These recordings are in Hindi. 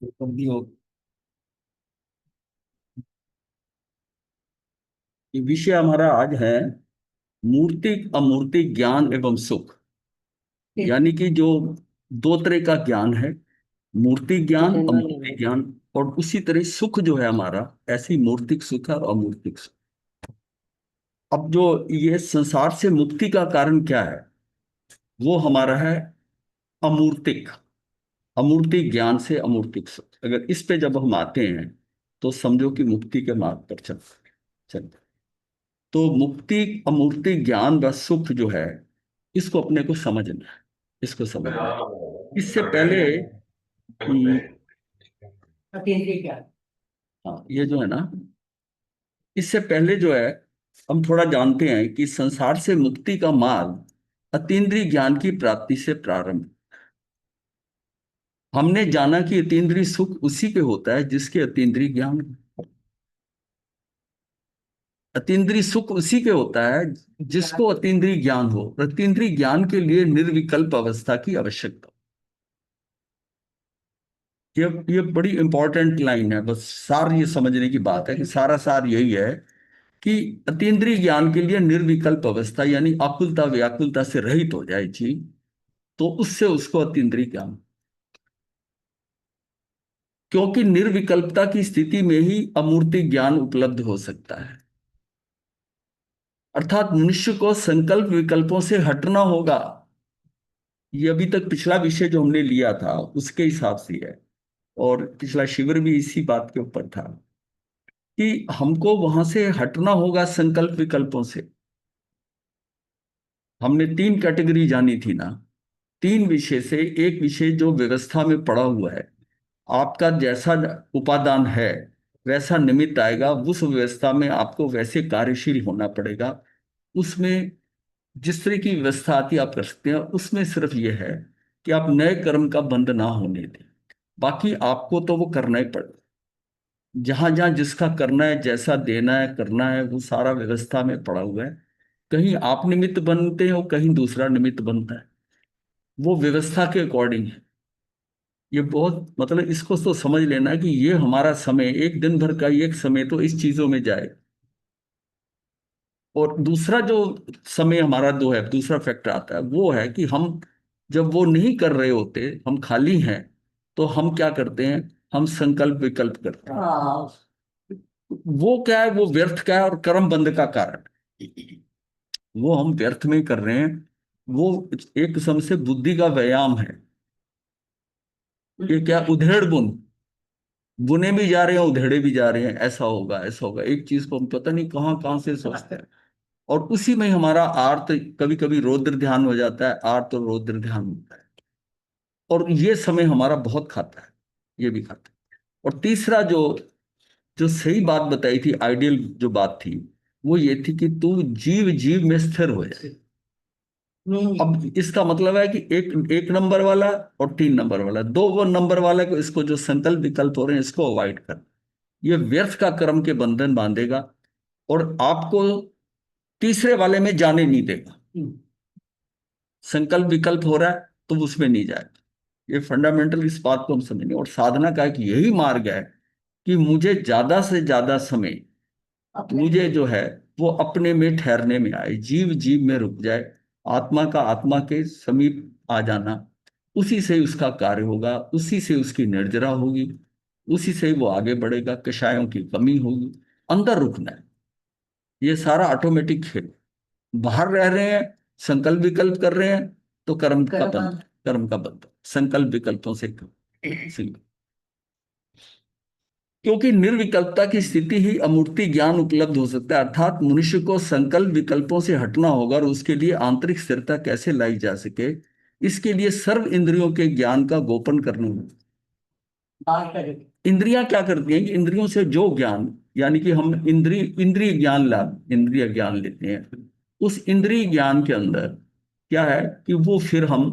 तो भी हो। ये विषय हमारा आज है मूर्ति अमूर्ति ज्ञान एवं सुख। यानी कि जो दो तरह का ज्ञान है, मूर्ति ज्ञान अमूर्ति ज्ञान। और उसी तरह सुख जो है हमारा, ऐसी मूर्तिक सुख है और अमूर्तिक सुख। अब जो ये संसार से मुक्ति का कारण क्या है, वो हमारा है अमूर्तिक। अमूर्ति ज्ञान से अमूर्तिक सुख। अगर इस पे जब हम आते हैं तो समझो कि मुक्ति के मार्ग पर चलते। तो मुक्ति अमूर्ति ज्ञान व सुख जो है, इसको अपने को समझना है। इसको समझना है। इससे पहले हाँ, ये जो है ना, इससे पहले जो है, हम थोड़ा जानते हैं कि संसार से मुक्ति का मार्ग अतीन्द्रिय ज्ञान की प्राप्ति से प्रारंभ। हमने जाना कि अतीन्द्रिय सुख उसी पे होता है जिसके अतीन्द्रिय ज्ञान। अतीन्द्रिय सुख उसी के होता है जिसको अतीन्द्रिय ज्ञान हो। अतीन्द्रिय ज्ञान के लिए निर्विकल्प अवस्था की आवश्यकता। ये बड़ी इंपॉर्टेंट लाइन है। बस सार ये समझने की बात है कि सारा सार यही है कि अतीन्द्रिय ज्ञान के लिए निर्विकल्प अवस्था, यानी आकुलता व्याकुलता से रहित हो जाए चीज, तो उससे उसको अतीन्द्रिय ज्ञान। क्योंकि निर्विकल्पता की स्थिति में ही अमूर्ति ज्ञान उपलब्ध हो सकता है। अर्थात मनुष्य को संकल्प विकल्पों से हटना होगा। ये अभी तक पिछला विषय जो हमने लिया था उसके हिसाब से है, और पिछला शिविर भी इसी बात के ऊपर था कि हमको वहां से हटना होगा संकल्प विकल्पों से। हमने तीन कैटेगरी जानी थी ना, तीन विषय से एक विषय जो व्यवस्था में पड़ा हुआ है। आपका जैसा उपादान है वैसा निमित्त आएगा, उस व्यवस्था में आपको वैसे कार्यशील होना पड़ेगा। उसमें जिस तरह की व्यवस्था आती है आप कर सकते हैं। उसमें सिर्फ यह है कि आप नए कर्म का बंध ना होने दें। बाकी आपको तो वो करना ही पड़ेगा। जहां जहां जिसका करना है, जैसा देना है करना है, वो सारा व्यवस्था में पड़ा हुआ है। कहीं आप निमित्त बनते हो, कहीं दूसरा निमित्त बनता है। वो व्यवस्था के अकॉर्डिंग है। ये बहुत मतलब इसको तो समझ लेना कि ये हमारा समय, एक दिन भर का एक समय तो इस चीजों में जाए। और दूसरा जो समय हमारा दो है, दूसरा फैक्टर आता है, वो है कि हम जब वो नहीं कर रहे होते, हम खाली हैं, तो हम क्या करते हैं, हम संकल्प विकल्प करते हैं। वो क्या है, वो व्यर्थ का है और कर्म बंध का कारण है। वो हम व्यर्थ में कर रहे हैं। वो एक किस्म से बुद्धि का व्यायाम है। ये क्या, उधेड़ बुन, बुने भी जा रहे हैं उधेड़े भी जा रहे हैं, ऐसा होगा ऐसा होगा, एक चीज को हम पता नहीं कहाँ कहाँ से सोचते हैं। और उसी में हमारा आर्त, कभी कभी रौद्र ध्यान हो जाता है, आर्त और रौद्र ध्यान होता है। और ये समय हमारा बहुत खाता है, ये भी खाता है। और तीसरा जो जो सही बात बताई थी, आइडियल जो बात थी, वो ये थी कि तू जीव जीव में स्थिर हो जाए। अब इसका मतलब है कि एक एक नंबर वाला और तीन नंबर वाला, दो वो नंबर वाले को, इसको जो संकल्प विकल्प हो रहे हैं इसको अवॉइड कर। ये व्यर्थ का कर्म के बंधन बांधेगा और आपको तीसरे वाले में जाने नहीं देगा। संकल्प विकल्प हो रहा है तो उसमें नहीं जाएगा। ये फंडामेंटल इस बात को हम समझेंगे। और साधना का एक यही मार्ग है कि मुझे ज्यादा से ज्यादा समय, मुझे जो है वो अपने में ठहरने में आए, जीव जीव में रुक जाए, आत्मा का आत्मा के समीप आ जाना। उसी से ही उसका कार्य होगा, उसी से उसकी निर्जरा होगी, उसी से ही वो आगे बढ़ेगा, कषायों की कमी होगी। अंदर रुकना है। ये सारा ऑटोमेटिक खेल। बाहर रह रहे हैं, संकल्प विकल्प कर रहे हैं, तो कर्म का बंध, कर्म का बंध संकल्प विकल्पों से सीमित। क्योंकि निर्विकल्पता की स्थिति ही अमूर्ति ज्ञान उपलब्ध हो सकता है। अर्थात मनुष्य को संकल्प विकल्पों से हटना होगा, और उसके लिए आंतरिक स्थिरता कैसे लाई जा सके, इसके लिए सर्व इंद्रियों के ज्ञान का गोपन करना होगा। इंद्रियां क्या करती हैं कि इंद्रियों से जो ज्ञान, यानी कि हम इंद्रिय ज्ञान लाभ, इंद्रिय ज्ञान लेते हैं, उस इंद्रिय ज्ञान के अंदर क्या है कि वो फिर हम,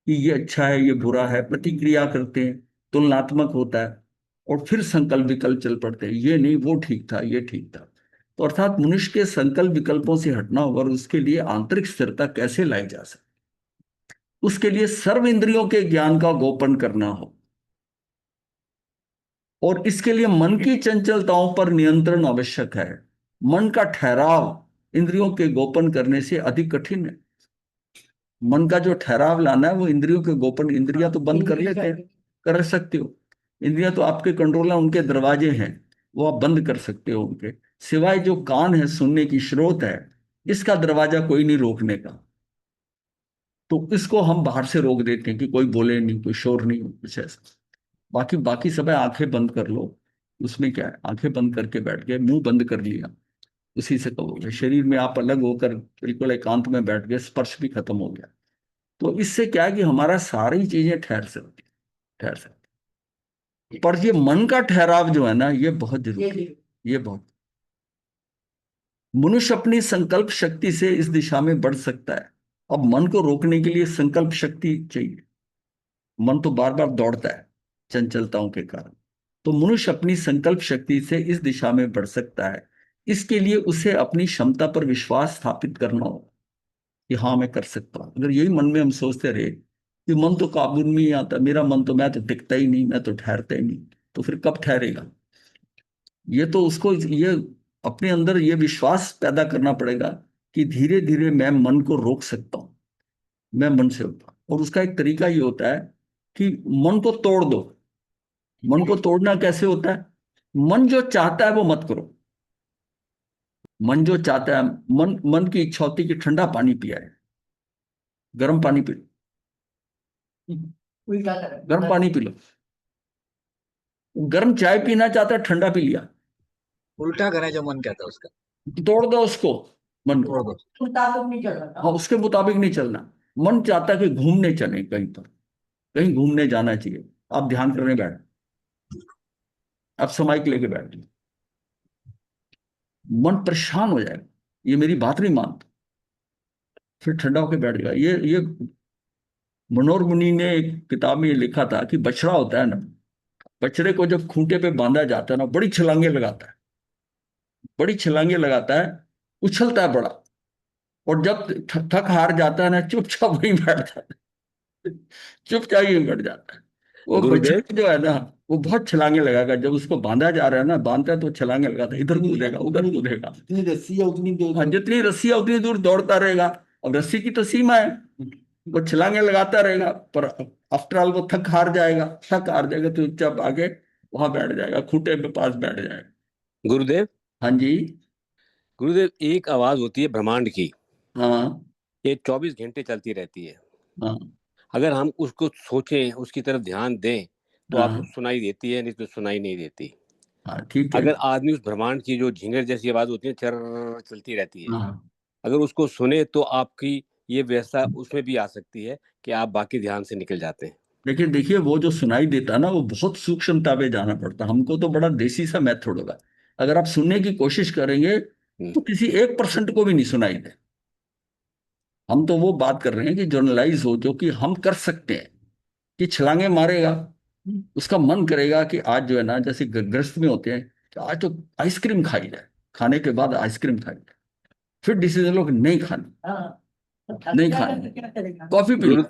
कि ये अच्छा है ये बुरा है, प्रतिक्रिया करते हैं, तुलनात्मक होता है। और फिर संकल्प विकल्प चल पड़ते हैं, ये नहीं वो ठीक था ये ठीक था। तो अर्थात मनुष्य के संकल्प विकल्पों से हटना होगा, और उसके लिए आंतरिक स्थिरता कैसे लाई जा सकती, उसके लिए सर्व इंद्रियों के ज्ञान का गोपन करना हो। और इसके लिए मन की चंचलताओं पर नियंत्रण आवश्यक है। मन का ठहराव इंद्रियों के गोपन करने से अधिक कठिन है। मन का जो ठहराव लाना है वो इंद्रियों के गोपन, इंद्रियां तो बंद कर लेते हैं, कर सकते हो। इंद्रियां तो आपके कंट्रोल है, उनके दरवाजे हैं, वो आप बंद कर सकते हो उनके। सिवाय जो कान है, सुनने की स्रोत है, इसका दरवाजा कोई नहीं रोकने का। तो इसको हम बाहर से रोक देते हैं कि कोई बोले नहीं, कोई शोर नहीं, कुछ ऐसा। बाकी बाकी सब है, आंखें बंद कर लो। उसमें क्या है, आंखें बंद करके बैठ गए, मुंह बंद कर लिया, उसी से कहोगे। शरीर में आप अलग होकर बिल्कुल एकांत में बैठ गए, स्पर्श भी खत्म हो गया। तो इससे क्या है कि हमारा सारी चीजें ठहर सकती, ठहर सकती। पर ये मन का ठहराव जो है ना, ये बहुत जरूरी है। ये बहुत, मनुष्य अपनी संकल्प शक्ति से इस दिशा में बढ़ सकता है। अब मन को रोकने के लिए संकल्प शक्ति चाहिए। मन तो बार बार दौड़ता है चंचलताओं के कारण। तो मनुष्य अपनी संकल्प शक्ति से इस दिशा में बढ़ सकता है। इसके लिए उसे अपनी क्षमता पर विश्वास स्थापित करना होगा कि हाँ मैं कर सकता हूं। अगर यही मन में हम सोचते रहे कि मन तो काबू में ही आता, मेरा मन तो, मैं तो टिकता ही नहीं, मैं तो ठहरता ही नहीं, तो फिर कब ठहरेगा? ये तो उसको ये अपने अंदर ये विश्वास पैदा करना पड़ेगा कि धीरे धीरे मैं मन को रोक सकता हूं, मैं मन से होता। और उसका एक तरीका ये होता है कि मन को तोड़ दो। मन को तोड़ना कैसे होता है? मन जो चाहता है वो मत करो। मन जो चाहता है, मन मन की इच्छा होती है कि ठंडा पानी पिया है, गर्म पानी पी लो, उल्टा कर, गर्म पानी पी लो। गर्म चाय पीना चाहता है, ठंडा पी लिया। उल्टा करें जो मन कहता है उसका। तोड़ दो उसको, मन को। तोड़ दो। मुताबिक नहीं चलना, हाँ उसके मुताबिक नहीं चलना। मन चाहता है कि घूमने चले कहीं पर, कहीं घूमने जाना चाहिए, आप ध्यान करने बैठ, आप समाइक लेके बैठ गए, मन परेशान हो जाएगा, ये मेरी बात नहीं मानता, फिर ठंडा होकर बैठ गया। ये मनोहर मुनि ने एक किताब में ये लिखा था कि बछड़ा होता है ना, बछड़े को जब खूंटे पे बांधा जाता है ना, बड़ी छलांगे लगाता है, बड़ी छलांगे लगाता है, उछलता है बड़ा। और जब थक हार जाता है ना, चुपचाप वहीं बैठ जाता है, चुपचाप ही बैठ जाता है। वो गुरुदेव। बछड़ा जो है ना, वो बहुत छलांगे लगाएगा। जब उसको बांधा जा रहा है ना, बांधता है तो छलांगे लगाता है, इधर कूदेगा उधर कूदेगा, जितनी रस्सी है उतनी दूर, हाँ जितनी रस्सी है उतनी दूर दौड़ता रहेगा। अब रस्सी की तो सीमा है, वो छलांगे लगाता रहेगा, पर आफ्टर ऑल वो थक हार जाएगा, थक हार जाएगा तो चुपचाप आगे वहां बैठ जाएगा, खूंटे पे पास बैठ जाएगा। गुरुदेव। हाँ जी। गुरुदेव, एक आवाज होती है ब्रह्मांड की, हाँ ये 24 घंटे चलती रहती है। हाँ अगर हम उसको सोचें, उसकी तरफ ध्यान दें, तो आपको हाँ सुनाई देती है, नहीं तो सुनाई नहीं देती। हाँ ठीक है। अगर आदमी उस ब्रह्मांड की जो झिंगर जैसी आवाज होती है, चर चलती रहती है, हाँ अगर उसको सुने तो आपकी ये व्यवस्था उसमें भी आ सकती है कि आप बाकी ध्यान से निकल जाते हैं। लेकिन देखिए, वो जो सुनाई देता ना, वो बहुत सूक्ष्मता पे जाना पड़ता। हमको तो बड़ा देसी सा मेथड होगा। अगर आप सुनने की कोशिश करेंगे हम्म। तो किसी 1% को भी नहीं सुनाई दे। हम तो वो बात कर रहे हैं कि जर्नलाइज हो, जो कि हम कर सकते हैं। कि छलांगे मारेगा, उसका मन करेगा कि आज जो है ना, जैसे ग्रस्त में होते हैं कि आज तो आइसक्रीम खाई जाए, खाने के बाद आइसक्रीम खाई जाए। फिर डिसीजन लो कि नहीं खानी, नहीं खानी, कॉफी पी लो। गुरु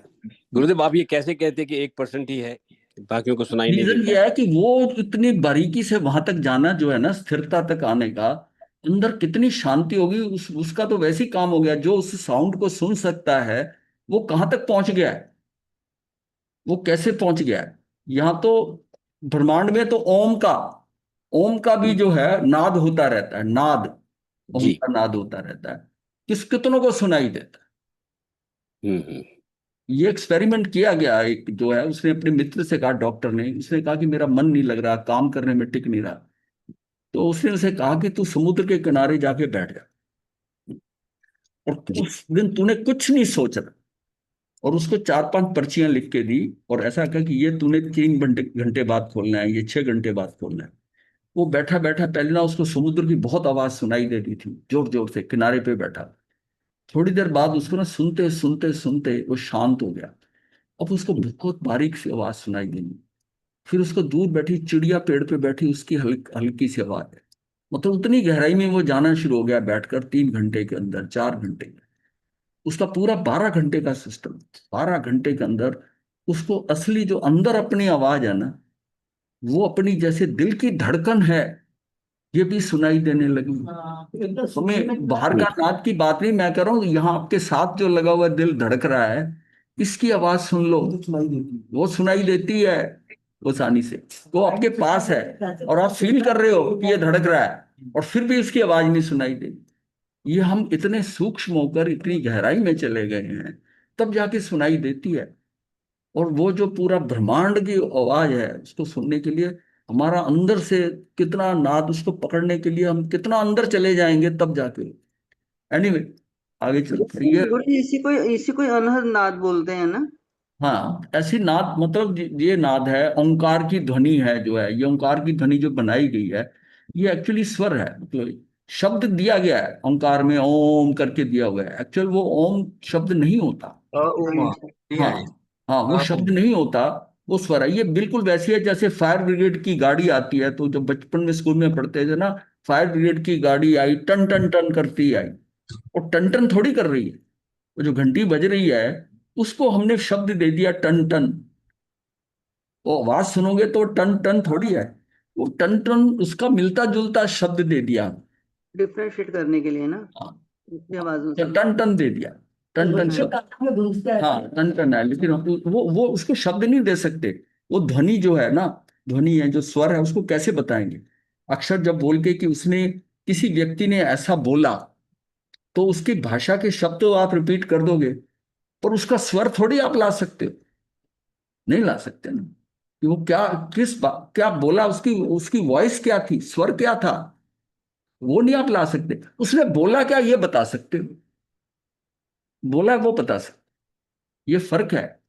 गुरुदेव, आप ये कैसे कहते हैं कि 1% ही है, बाकियों को सुनाई नहीं रीजन देता? ये है कि वो इतनी बारीकी से वहां तक जाना जो है ना, स्थिरता तक आने का, अंदर कितनी शांति होगी। उसका तो वैसे ही काम हो गया। जो उस साउंड को सुन सकता है, वो कहाँ तक पहुंच गया है, वो कैसे पहुंच गया है। यहाँ तो ब्रह्मांड में तो ओम का भी जो है नाद होता रहता है, नाद। ओम जी। का नाद होता रहता है, कितनों को सुनाई देता है। हम्म। ये एक्सपेरिमेंट किया गया। एक जो है, उसने अपने मित्र से कहा, डॉक्टर ने, उसने कहा कि मेरा मन नहीं लग रहा, काम करने में टिक नहीं रहा। तो उसने उसे कहा कि तू समुद्र के किनारे जाके बैठ जा, और जी। उस दिन तूने कुछ नहीं सोचना। और उसको 4-5 पर्चियां लिख के दी, और ऐसा कहा कि ये तूने 3 घंटे घंटे बाद खोलना है, ये 6 घंटे बाद खोलना है। वो बैठा बैठा, पहले ना उसको समुद्र की बहुत आवाज सुनाई दे रही थी, जोर जोर से, किनारे पे बैठा। थोड़ी देर बाद उसको ना सुनते सुनते सुनते वो शांत हो गया। अब उसको बहुत बारीक सी आवाज सुनाई देनी। फिर उसको दूर बैठी चिड़िया, पेड़ पे बैठी, उसकी हल्की सी आवाज है। मतलब उतनी गहराई में वो जाना शुरू हो गया बैठकर, 3 घंटे के अंदर, 4 घंटे। उसका पूरा 12 घंटे का सिस्टम, 12 घंटे के अंदर उसको असली जो अंदर अपनी आवाज है ना, वो अपनी जैसे दिल की धड़कन है ये भी सुनाई देने लगी। हमें बाहर का नाद की बात नहीं मैं कर रहा हूँ, यहाँ आपके साथ जो लगा हुआ दिल धड़क रहा है, इसकी आवाज सुन लो, वो सुनाई देती है आसानी से। वो आपके पास है और आप फील कर रहे हो कि ये धड़क रहा है, और फिर भी उसकी आवाज नहीं सुनाई देती। ये हम इतने सूक्ष्म होकर इतनी गहराई में चले गए हैं, तब जाके सुनाई देती है। और वो जो पूरा ब्रह्मांड की आवाज है, उसको सुनने के लिए हमारा अंदर से कितना नाद, उसको पकड़ने के लिए हम कितना अंदर चले जाएंगे तब जाके। एनीवे, आगे चलते ये। गुरु जी, इसी कोई अनहद नाद बोलते हैं ना? हाँ, ऐसी नाद मतलब ये नाद है, ओंकार की ध्वनि है जो है, ये ओंकार की ध्वनि जो बनाई गई है, ये एक्चुअली स्वर है। मतलब शब्द दिया गया है ओंकार में, ओम करके दिया हुआ है, एक्चुअल वो ओम शब्द नहीं होता। उमा हाँ, दिया है। हाँ, वो शब्द नहीं होता, वो स्वर है। ये बिल्कुल वैसी है जैसे फायर ब्रिगेड की गाड़ी आती है, तो जब बचपन में स्कूल में पढ़ते थे ना, फायर ब्रिगेड की गाड़ी आई, टन टन टन करती आई, और टन टन थोड़ी कर रही है, वो जो घंटी बज रही है उसको हमने शब्द दे दिया टन टन। वो आवाज सुनोगे तो टन टन थोड़ी है, वो टन टन उसका मिलता जुलता शब्द दे दिया। डिफ्रेंशिएट करने के लिए ना, हाँ, दूसरी आवाजों तो से। टन टन दे दिया, टन टन शब्द। हाँ, टन टन है, लेकिन वो उसको शब्द नहीं दे सकते। वो ध्वनि जो है ना, ध्वनि है जो स्वर है, उसको कैसे बताएंगे? अक्षर जब बोल के कि उसने, किसी व्यक्ति ने ऐसा बोला, तो उसकी भाषा के शब्द तो आप रिपीट कर दोगे, पर उसका स्वर थोड़ी आप ला सकते हो, नहीं ला सकते ना। कि वो क्या, क्या बोला, उसकी उसकी वॉइस क्या थी, स्वर क्या था, वो नहीं आप ला सकते। उसने बोला क्या ये बता सकते हो, बोला वो बता सकते। ये फर्क है,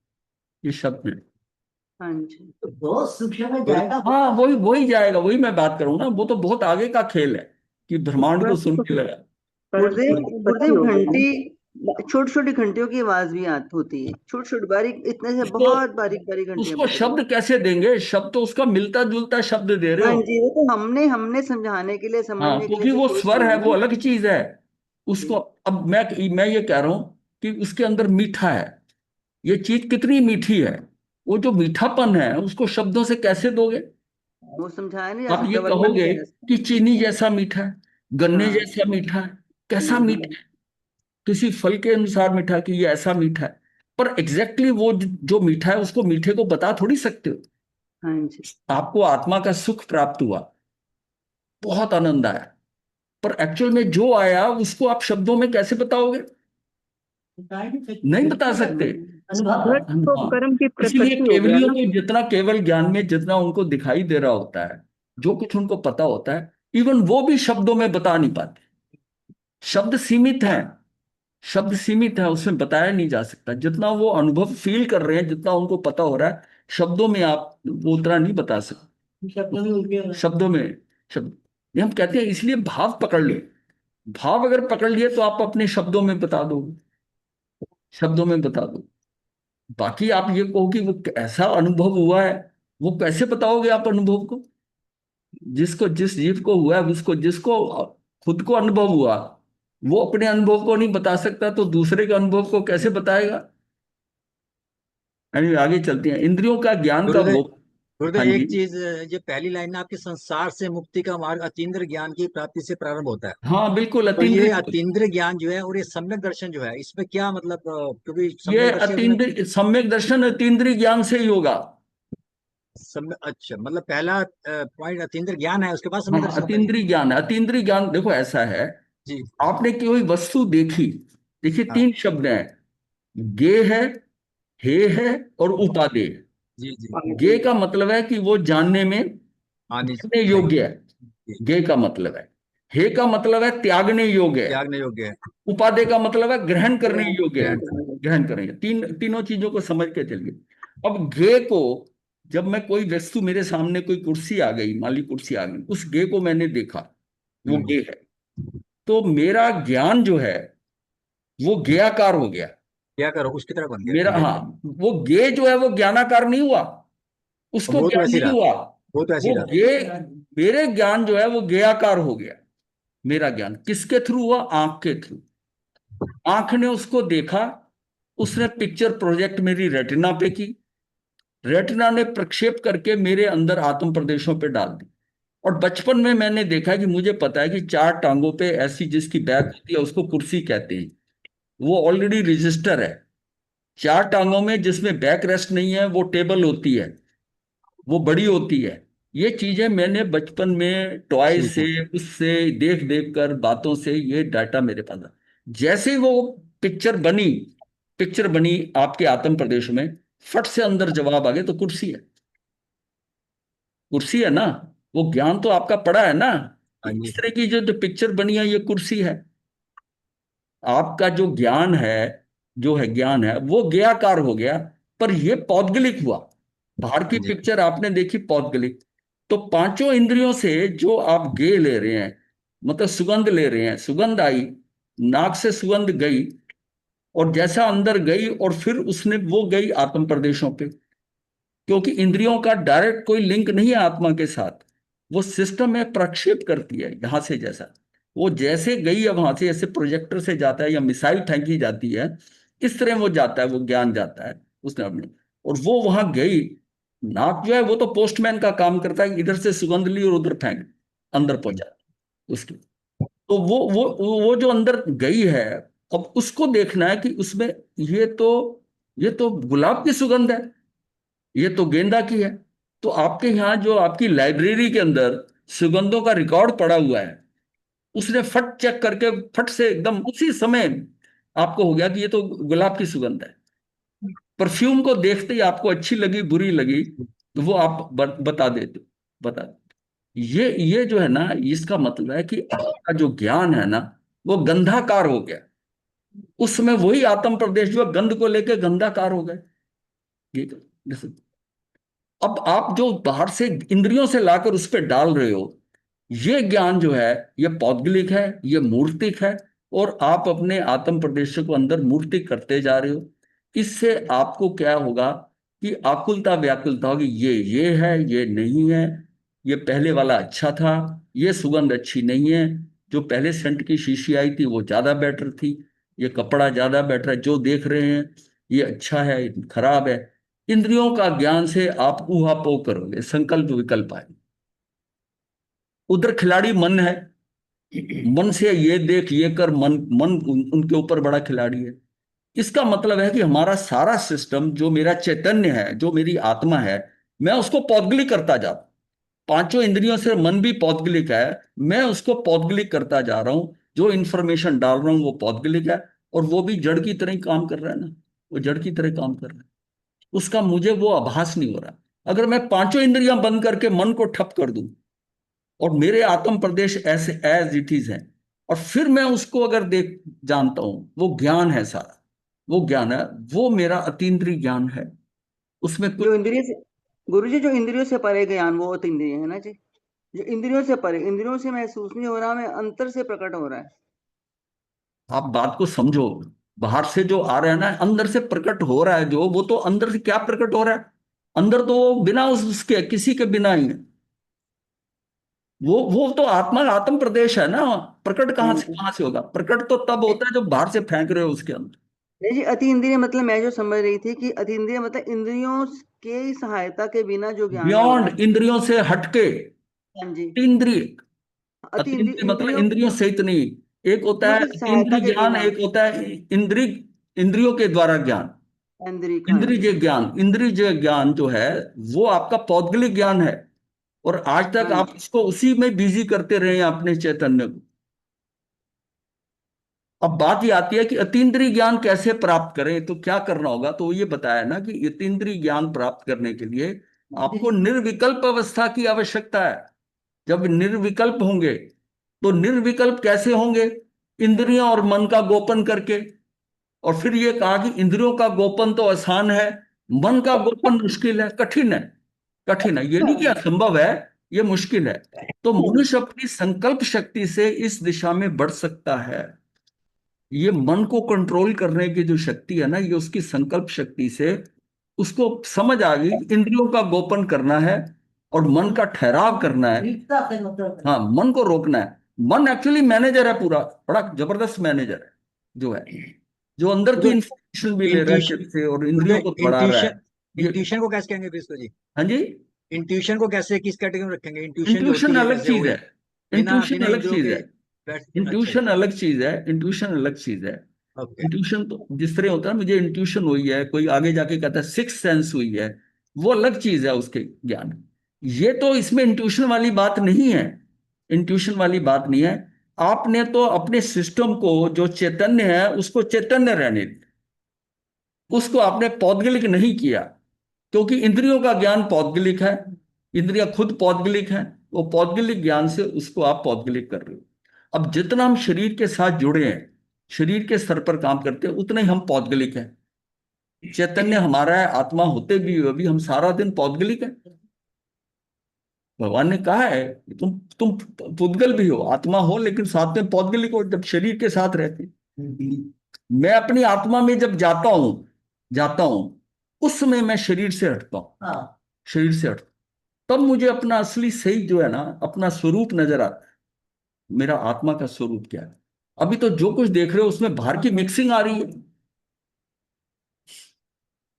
ये शब्द में। हाँ जी। तो बहुत सूक्ष्म में जाएगा। हाँ, वही वही जाएगा, वही मैं बात करूँ ना, वो तो बहुत आगे का खेल है कि ब्रह्मांड को सुन के लगा। गुरुदेव, गुरुदेव घंटी, छोटी छोटी घंटियों की आवाज भी होती है, छोटी छोटी बारीक, इतने से उसको बहुत बारीक बारीक घंटियां उसको बजती हैं। शब्द कैसे देंगे? शब्द तो उसका मिलता जुलता शब्द दे रहे हाँ हो। जी, वो तो हमने हमने समझाने के लिए, हाँ, समझने के लिए क्योंकि से वो सोच स्वर रहे है, हैं वो ना। अलग चीज है। उसको, अब मैं ये कह रहा हूं कि उसके अंदर मीठा है, ये चीज कितनी मीठी है, वो जो मीठापन है उसको शब्दों से कैसे दोगे? वो समझाया नहीं जा आप ये सकता, वर्णन नहीं कहोगे किया जा कि सकता। चीनी जैसा मीठा है, गन्ने हाँ। जैसा मीठा है, कैसा हम्म। मीठा है, किसी फल के अनुसार मीठा, कि ये ऐसा मीठा है। पर एग्जैक्टली वो जो मीठा है उसको मीठे को बता थोड़ी सकते हो। हाँ जी। आपको आत्मा का सुख प्राप्त हुआ, बहुत आनंद आया, पर एक्चुअल में जो आया उसको आप शब्दों में कैसे बताओगे? नहीं बता सकते। अनुभव तो हाँ, कर्म की इसीलिए प्रकृति हो गया केवलियों ना। को जितना केवल ज्ञान में जितना उनको दिखाई दे रहा होता है, जो कुछ उनको पता होता है, इवन वो भी शब्दों में बता नहीं पाते। शब्द सीमित हैं, शब्द सीमित है, उसमें बताया नहीं जा सकता। जितना वो अनुभव फील कर रहे हैं, जितना उनको पता हो रहा है, शब्दों में आप वो उतना नहीं बता सकते। शब्दों में, शब्द, ये हम कहते हैं, इसलिए भाव पकड़ ले। भाव अगर पकड़ लिए तो आप अपने शब्दों में बता दोगे, शब्दों में बता दो। बाकी आप ये कहो कि वो ऐसा अनुभव हुआ है, वो कैसे बताओगे आप अनुभव को? जिसको, जिस जीव को हुआ है, उसको, जिसको खुद को अनुभव हुआ, वो अपने अनुभव को नहीं बता सकता, तो दूसरे के अनुभव को कैसे बताएगा? यानी आगे चलते हैं, इंद्रियों का ज्ञान का गुरुदेव, वो। हाँ गुरुदेव जी। एक चीज, जो पहली लाइन है आपकी, संसार से मुक्ति का मार्ग अतीन्द्र ज्ञान की प्राप्ति से प्रारंभ होता है। हाँ, बिल्कुल तो ये अतीन्द्रिय। अतीन्द्र ज्ञान जो है और ये सम्यक दर्शन जो है, इसमें क्या मतलब, क्योंकि ये सम्यक दर्शन में अतीन्द्रिय, सम्यक दर्शन अतीन्द्रिय ज्ञान से ही होगा। अच्छा, मतलब पहला पॉइंट अतीन्द्र ज्ञान है, उसके बाद सम्यक हाँ, दर्शन आता है ये। अतीन्द्रिय ज्ञान है। अतीन्द्रिय ज्ञान देखो ऐसा है, जी। आपने कोई वस्तु देखी, देखिए हाँ। तीन शब्द हैं, गे है, हे है, और उपादेय। जी जी। गे का मतलब है कि वो जानने में, आनी जानने चाहिए। योग्य है, जी। गे का मतलब है। हे का मतलब है त्यागने योग्य है। त्यागने योग्य है। उपादेय का मतलब है ग्रहण करने योग्य है। ग्रहण करने योग्य। ग्रहण करेंगे, तीनों चीजों को समझ के चलिए। अब गे को, जब मैं कोई वस्तु, मेरे सामने कोई कुर्सी आ गई, माली कुर्सी आ गई, उस गे को मैंने देखा, वो गे है, तो मेरा ज्ञान जो है वो ज्ञाकार हो गया। क्या करो, उसकी तरह बन गया, मेरा, ठीक है। हाँ, वो गे जो है वो ज्ञानाकार नहीं हुआ, उसको वो तो ज्ञान ऐसे ही नहीं रहा। हुआ। वो तो ऐसे वो ही रहा। गे, मेरे ज्ञान जो है वो ज्ञाकार हो गया। मेरा ज्ञान किसके थ्रू हुआ? आंख के थ्रू। आंख ने उसको देखा, उसने पिक्चर प्रोजेक्ट मेरी रेटिना पे की, रेटिना ने प्रक्षेप करके मेरे अंदर आत्म प्रदेशों पे डाल दी। और बचपन में मैंने देखा कि मुझे पता है कि चार टांगों पे ऐसी जिसकी बैक होती है उसको कुर्सी कहते हैं, वो ऑलरेडी रजिस्टर है। चार टांगों में जिसमें बैक रेस्ट नहीं है वो टेबल होती है, वो बड़ी होती है। ये चीजें मैंने बचपन में टॉय से, उससे देख देख कर, बातों से ये डाटा मेरे पास था। जैसे ही वो पिक्चर बनी, पिक्चर बनी आपके आत्म प्रदेश में, फट से अंदर जवाब आ गया, तो कुर्सी है, कुर्सी है ना। वो ज्ञान तो आपका पड़ा है ना। इस तरह की जो पिक्चर बनी है ये कुर्सी है। आपका जो ज्ञान है, जो है ज्ञान है, वो ज्ञाकार हो गया, पर ये पौद्गलिक हुआ। बाहर की पिक्चर आपने देखी पौद्गलिक। तो पांचों इंद्रियों से जो आप गे ले रहे हैं, मतलब सुगंध ले रहे हैं, सुगंध आई, नाक से सुगंध गई, और जैसा अंदर गई और फिर उसने वो गई आत्म प्रदेशों पे, क्योंकि इंद्रियों का डायरेक्ट कोई लिंक नहीं है आत्मा के साथ। वो सिस्टम में प्रक्षेप करती है यहां से, जैसा वो जैसे गई है वहां से, जैसे प्रोजेक्टर से जाता है या मिसाइल फेंकी जाती है, इस तरह वो जाता है, वो ज्ञान जाता है उसने अपने। और वो वहां गई। नाक जो है वो तो पोस्टमैन का काम करता है, इधर से सुगंध ली और उधर फेंक, अंदर पहुंचा उसकी। तो वो जो अंदर गई है, अब उसको देखना है कि उसमें ये तो गुलाब की सुगंध है, ये तो गेंदा की है। तो आपके यहाँ जो आपकी लाइब्रेरी के अंदर सुगंधों का रिकॉर्ड पड़ा हुआ है, उसने फट चेक करके फट से एकदम उसी समय आपको हो गया कि ये तो गुलाब की सुगंध है। परफ्यूम को देखते ही आपको अच्छी लगी, बुरी लगी, तो वो आप बता देते हो, बता। ये जो है ना, इसका मतलब है कि आपका जो ज्ञान है ना, वो गंधाकार हो गया। उसमें वही आत्म प्रदेश जो गंध को लेके गंधाकार हो गए। ये जैसे अब आप जो बाहर से इंद्रियों से लाकर उस पर डाल रहे हो, ये ज्ञान जो है, ये पौद्गलिक है, ये मूर्तिक है। और आप अपने आत्म प्रदेश को अंदर मूर्तिक करते जा रहे हो। इससे आपको क्या होगा कि आकुलता व्याकुलता होगी, ये है, ये नहीं है, ये पहले वाला अच्छा था, ये सुगंध अच्छी नहीं है, जो पहले सेंट की शीशी आई थी वो ज्यादा बेटर थी, ये कपड़ा ज्यादा बेटर है, जो देख रहे हैं ये अच्छा है, ये खराब है। इंद्रियों का ज्ञान से आप ऊहापोह करोगे, संकल्प विकल्प आए। उधर खिलाड़ी मन है, मन से ये देख ये कर, मन मन उनके ऊपर बड़ा खिलाड़ी है। इसका मतलब है कि हमारा सारा सिस्टम, जो मेरा चैतन्य है, जो मेरी आत्मा है, मैं उसको पौद्गलिक करता जा रहा हूं। पांचों इंद्रियों से मन भी पौद्गलिक है, मैं उसको पौद्गलिक करता जा रहा हूं। जो इंफॉर्मेशन डाल रहा हूं वो पौद्गलिक है, और वो भी जड़ की तरह ही काम कर रहा है ना, वो जड़ की तरह काम कर रहा है। उसका मुझे वो आभास नहीं हो रहा। अगर मैं पांचों इंद्रियां बंद करके मन को ठप कर दूं, और मेरे आत्म प्रदेश ऐसे एज इट इज है, और फिर मैं उसको अगर देख जानता हूं, वो ज्ञान है सारा, वो ज्ञान है, वो मेरा अतीन्द्रिय ज्ञान है। उसमें कुछ जो इंद्रिय से, गुरु जी, जो इंद्रियों से परे ज्ञान वो इंद्रिय है ना जी। जो इंद्रियों से परे, इंद्रियों से महसूस नहीं हो रहा, मैं अंतर से प्रकट हो रहा है। आप बात को समझो। बाहर से जो आ रहा है ना, अंदर से प्रकट हो रहा है जो, वो तो अंदर से क्या प्रकट हो रहा है? अंदर तो वो बिना उसके, किसी के बिना ही है। वो तो आत्मा, आत्म प्रदेश है ना। प्रकट कहां से होगा? प्रकट तो तब होता है जब बाहर से फेंक रहे हो उसके अंदर। नहीं जी, अति इंद्रिय मतलब मैं जो समझ रही थी कि अति इंद्रिय मतलब इंद्रियों के सहायता के बिना जो ज्ञान हो रहा है। बियॉन्ड, इंद्रियों से हटके, हाँ जी। इंद्रिय। अति अतीन्द्रिय मतलब इंद्रियों इंद्रियों सहित नहीं। एक होता इंद्रियों है की सहायता अतीन्द्रिय के ज्ञान, बिना। एक होता है इंद्रिय, इंद्रियों के द्वारा ज्ञान। इंद्रिय, हाँ जी। इंद्रिय ज्ञान, इंद्रिय ज्ञान जो है वो आपका पौद्गलिक ज्ञान है। और आज तक हाँ आप जी। इसको उसी में बिजी करते रहे हैं अपने चैतन्य को। अब बात ये आती है कि अतीन्द्रिय ज्ञान कैसे प्राप्त करें, तो क्या करना होगा? तो ये बताया ना कि अतीन्द्रिय ज्ञान प्राप्त करने के लिए आपको निर्विकल्प अवस्था की आवश्यकता है। जब निर्विकल्प होंगे, तो निर्विकल्प कैसे होंगे? इंद्रियों और मन का गोपन करके। और फिर ये कहा कि इंद्रियों का गोपन तो आसान है, मन का गोपन मुश्किल है, कठिन है। कठिन है, ये नहीं कि असंभव है, ये मुश्किल है। तो मनुष्य अपनी संकल्प शक्ति से इस दिशा में बढ़ सकता है। ये मन को कंट्रोल करने की जो शक्ति है ना, ये उसकी संकल्प शक्ति से उसको समझ आ गई कि इंद्रियों का गोपन करना है और मन का ठहराव करना है। हाँ, मन को रोकना है। मन एक्चुअली मैनेजर है पूरा, बड़ा जबरदस्त मैनेजर है जो है, जो अंदर की जो इंफॉर्मेशन भी ले रहा है इंट्यूशन चित्त से और जो इंद्रियों को बढ़ा रहा इंट्यूशन है। ये इंट्यूशन को कैसे कहेंगे फिर इसको जी? हाँ जी, इंट्यूशन को कैसे किस कैटेगरी में रखेंगे? इंट्यूशन जो इंट्यूशन होती है अलग जैसे चीज वो है। बिना इंट्यूशन बिना अलग इंद्रियों चीज के है। अच्छा जी, इंट्यूशन अलग चीज है। इंट्यूशन अलग चीज है। ओके। इंट्यूशन तो जिस तरह होता है, मुझे इंट्यूशन हुई है, कोई आगे जाके कहता है सिक्स सेंस हुई है, वो अलग चीज है उसके ज्ञान। ये तो इसमें इंट्यूशन वाली बात नहीं है। इंट्यूशन वाली बात नहीं है। आपने तो अपने सिस्टम को, जो चैतन्य है, उसको चैतन्य रहने दिया, उसको आपने पौद्गलिक नहीं किया। क्योंकि इंद्रियों का ज्ञान पौद्गलिक है, इंद्रियां खुद पौद्गलिक है। वो पौद्गलिक ज्ञान से उसको आप पौद्गलिक कर रहे हो। अब जितना हम शरीर के साथ जुड़े हैं, शरीर के स्तर पर काम करते हैं, उतने ही हम पौद्गलिक हैं। चैतन्य हमारा है, आत्मा होते भी हम सारा दिन पौद्गलिक है। भगवान ने कहा है कि तुम पुद्गल भी हो, आत्मा हो, लेकिन साथ में पौद्गलिक हो, जब शरीर के साथ रहते हैं। मैं अपनी आत्मा में जब जाता हूं उस समय मैं शरीर से हटता हूं। हाँ शरीर से हटता तब मुझे अपना असली सही जो है ना, अपना स्वरूप नजर आता है। मेरा आत्मा का स्वरूप क्या है? अभी तो जो कुछ देख रहे हो उसमें बाहर की मिक्सिंग आ रही है।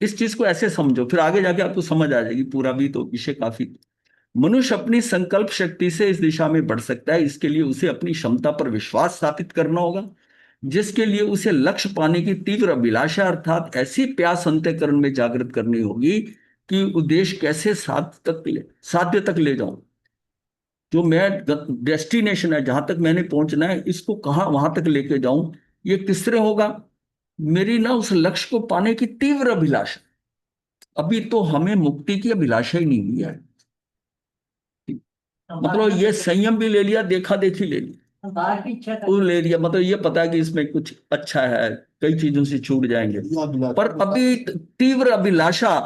इस चीज को ऐसे समझो, फिर आगे जाके आपको समझ आ जाएगी। पूरा भी तो विषय काफी। मनुष्य अपनी संकल्प शक्ति से इस दिशा में बढ़ सकता है। इसके लिए उसे अपनी क्षमता पर विश्वास स्थापित करना होगा, जिसके लिए उसे लक्ष्य पाने की तीव्र अभिलाषा अर्थात ऐसी प्यास अंतःकरण में जागृत करनी होगी कि उद्देश्य कैसे साध्य तक ले जाऊं। जो मैं डेस्टिनेशन है, जहां तक मैंने पहुंचना है, इसको कहाँ वहां तक लेके जाऊं, ये किस तरह होगा? मेरी ना उस लक्ष्य को पाने की तीव्र अभिलाषा। अभी तो हमें मुक्ति की अभिलाषा ही नहीं हुई है। मतलब ये संयम भी ले लिया, देखा देखी ले ली, बाहर की इच्छा वो ले लिया। मतलब ये पता है कि इसमें कुछ अच्छा है, कई चीजों से छूट जाएंगे, पर अभी तीव्र अभिलाषा,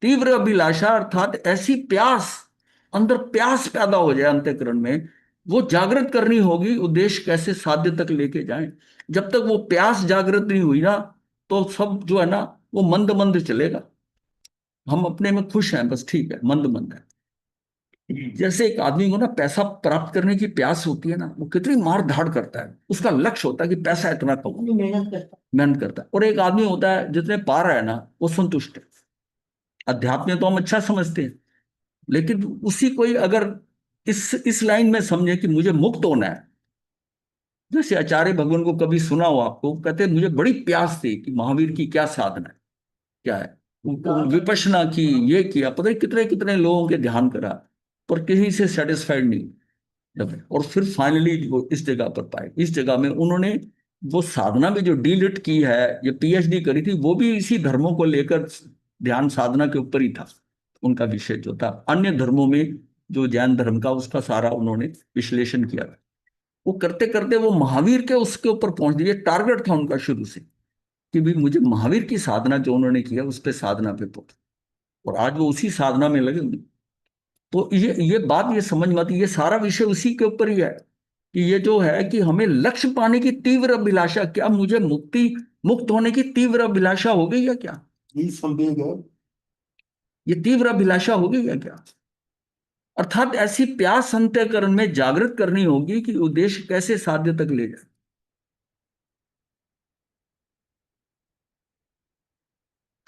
तीव्र अभिलाषा अर्थात ऐसी प्यास, अंदर प्यास पैदा हो जाए अंतःकरण में, वो जागृत करनी होगी। उद्देश्य कैसे साध्य तक लेके जाएं। जब तक वो प्यास जागृत नहीं हुई ना, तो सब जो है ना, वो मंद मंद चलेगा। हम अपने में खुश हैं, बस ठीक है, मंद मंद है। जैसे एक आदमी को ना पैसा प्राप्त करने की प्यास होती है ना, वो कितनी मार धाड़ करता है, उसका लक्ष्य होता है कि पैसा इतना कमाऊं, मेहनत करता मेहनत करता है। और एक आदमी होता है जितने पा रहा है ना, वो संतुष्ट है। अध्यात्म में तो हम अच्छा समझते हैं, लेकिन उसी कोई अगर इस लाइन में समझे कि मुझे मुक्त होना है। जैसे आचार्य भगवान को कभी सुना हो आपको, कहते हैं मुझे बड़ी प्यास थी कि महावीर की क्या साधना है, क्या है। विपश्यना की, ये किया, पता है कितने कितने लोगों के ध्यान करा, पर किसी से सेटिस्फाइड नहीं लगे। और फिर फाइनली वो इस जगह पर पाए। इस जगह में उन्होंने वो साधना भी जो डीलिट की है, ये पीएचडी करी थी, वो भी इसी धर्मों को लेकर, ध्यान साधना के ऊपर ही था उनका विषय जो था। अन्य धर्मों में जो जैन धर्म का, उसका सारा उन्होंने विश्लेषण किया था। वो करते करते वो महावीर के उसके ऊपर पहुंच गए। टारगेट था उनका शुरू से कि भाई मुझे महावीर की साधना जो उन्होंने किया उस पर साधना पे पहुंच। और आज वो उसी साधना में लगे हुए। तो ये बात ये समझ में आती, ये सारा विषय उसी के ऊपर ही है कि ये जो है कि हमें लक्ष्य पाने की तीव्र अभिलाषा, क्या मुझे मुक्त होने की तीव्र अभिलाषा हो गई है क्या? यही संवेग है। ये तीव्र अभिलाषा हो गई है क्या? अर्थात ऐसी प्यास अंतःकरण में जागृत करनी होगी कि उद्देश्य कैसे साध्य तक ले जाए।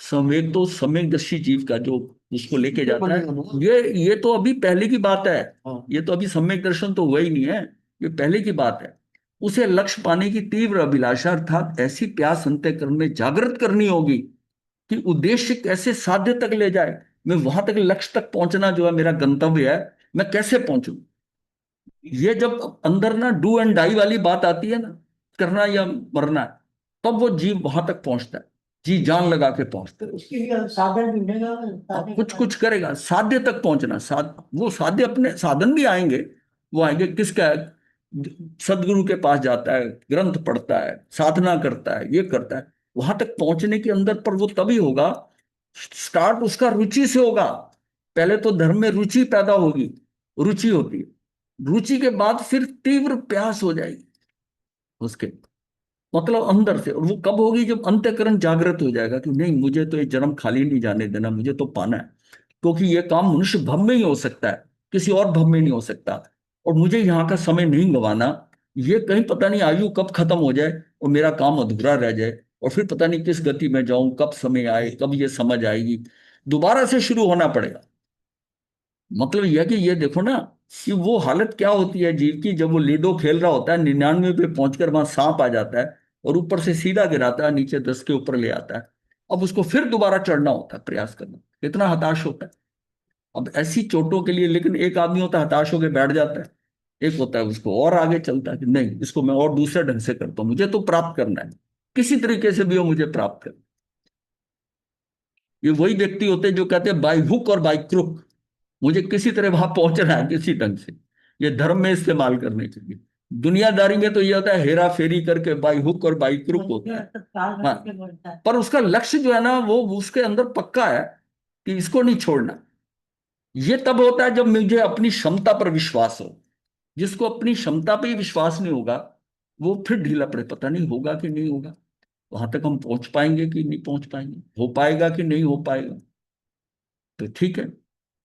संवेग तो सम्यकदर्शी जीव का जो उसको लेके जाता है, ये तो अभी पहले की बात है। ये तो अभी सम्यक दर्शन तो हुआ ही नहीं है, ये पहले की बात है। उसे लक्ष्य पाने की तीव्र अभिलाषा अर्थात ऐसी प्यास अंतःकरण में जागृत करनी होगी कि उद्देश्य कैसे साध्य तक ले जाए। मैं वहां तक, लक्ष्य तक पहुंचना जो है मेरा गंतव्य है, मैं कैसे पहुंचू। ये जब अंदर ना डू एंड डाई वाली बात आती है ना, करना या मरना, तब वो जीव वहां तक पहुंचता है, जी जान लगा के पहुंचता है। उसके लिए साधन ढूंढेगा कुछ कुछ करेगा साध्य तक पहुंचना। वो साध्य, अपने साधन भी आएंगे। वो आएंगे किसका है? सदगुरु के पास जाता है, ग्रंथ पढ़ता है, साधना करता है, ये करता है। वहां तक पहुंचने के अंदर पर वो तभी होगा, स्टार्ट उसका रुचि से होगा। पहले तो धर्म में रुचि पैदा होगी, रुचि होती है। रुचि के बाद फिर तीव्र प्यास हो जाएगी उसके, मतलब अंदर से। और वो कब होगी? जब अंतःकरण जागृत हो जाएगा कि नहीं, मुझे तो ये जन्म खाली नहीं जाने देना, मुझे तो पाना है। क्योंकि ये काम मनुष्य भव में ही हो सकता है, किसी और भव में नहीं हो सकता। और मुझे यहाँ का समय नहीं गंवाना। ये कहीं पता नहीं आयु कब खत्म हो जाए और मेरा काम अधूरा रह जाए। और फिर पता नहीं किस गति में जाऊं, कब समय आए, कब ये समझ आएगी, दोबारा से शुरू होना पड़ेगा। मतलब यह कि ये देखो ना कि वो हालत क्या होती है जीव की, जब वो लूडो खेल रहा होता है, 99 पे पहुंचकर वहां सांप आ जाता है और ऊपर से सीधा गिराता है, नीचे 10 के ऊपर ले आता है। अब उसको फिर दोबारा चढ़ना होता है, प्रयास करना, कितना हताश होता है। अब ऐसी चोटों के लिए, लेकिन एक आदमी होता है हताश होकर बैठ जाता है, एक होता है उसको और आगे चलता है कि नहीं, इसको मैं और दूसरे ढंग से करता हूं, मुझे तो प्राप्त करना है, किसी तरीके से भी हो मुझे प्राप्त करना। ये वही व्यक्ति होते हैं जो कहते हैं बाई हुक और बाई क्रुक, मुझे किसी तरह वहां पहुंचना है किसी ढंग से, ये धर्म में इस्तेमाल करने के लिए। दुनियादारी में तो ये होता है हेरा फेरी करके, बाई हुक और बाई क्रुक होता है। हाँ, पर उसका लक्ष्य जो है ना वो उसके अंदर पक्का है कि इसको नहीं छोड़ना। ये तब होता है जब मुझे अपनी क्षमता पर विश्वास हो। जिसको अपनी क्षमता पे ही विश्वास नहीं होगा वो फिर ढीला पड़े, पता नहीं होगा कि नहीं होगा, वहां तक हम पहुंच पाएंगे कि नहीं पहुंच पाएंगे, हो पाएगा कि नहीं हो पाएगा। तो ठीक है,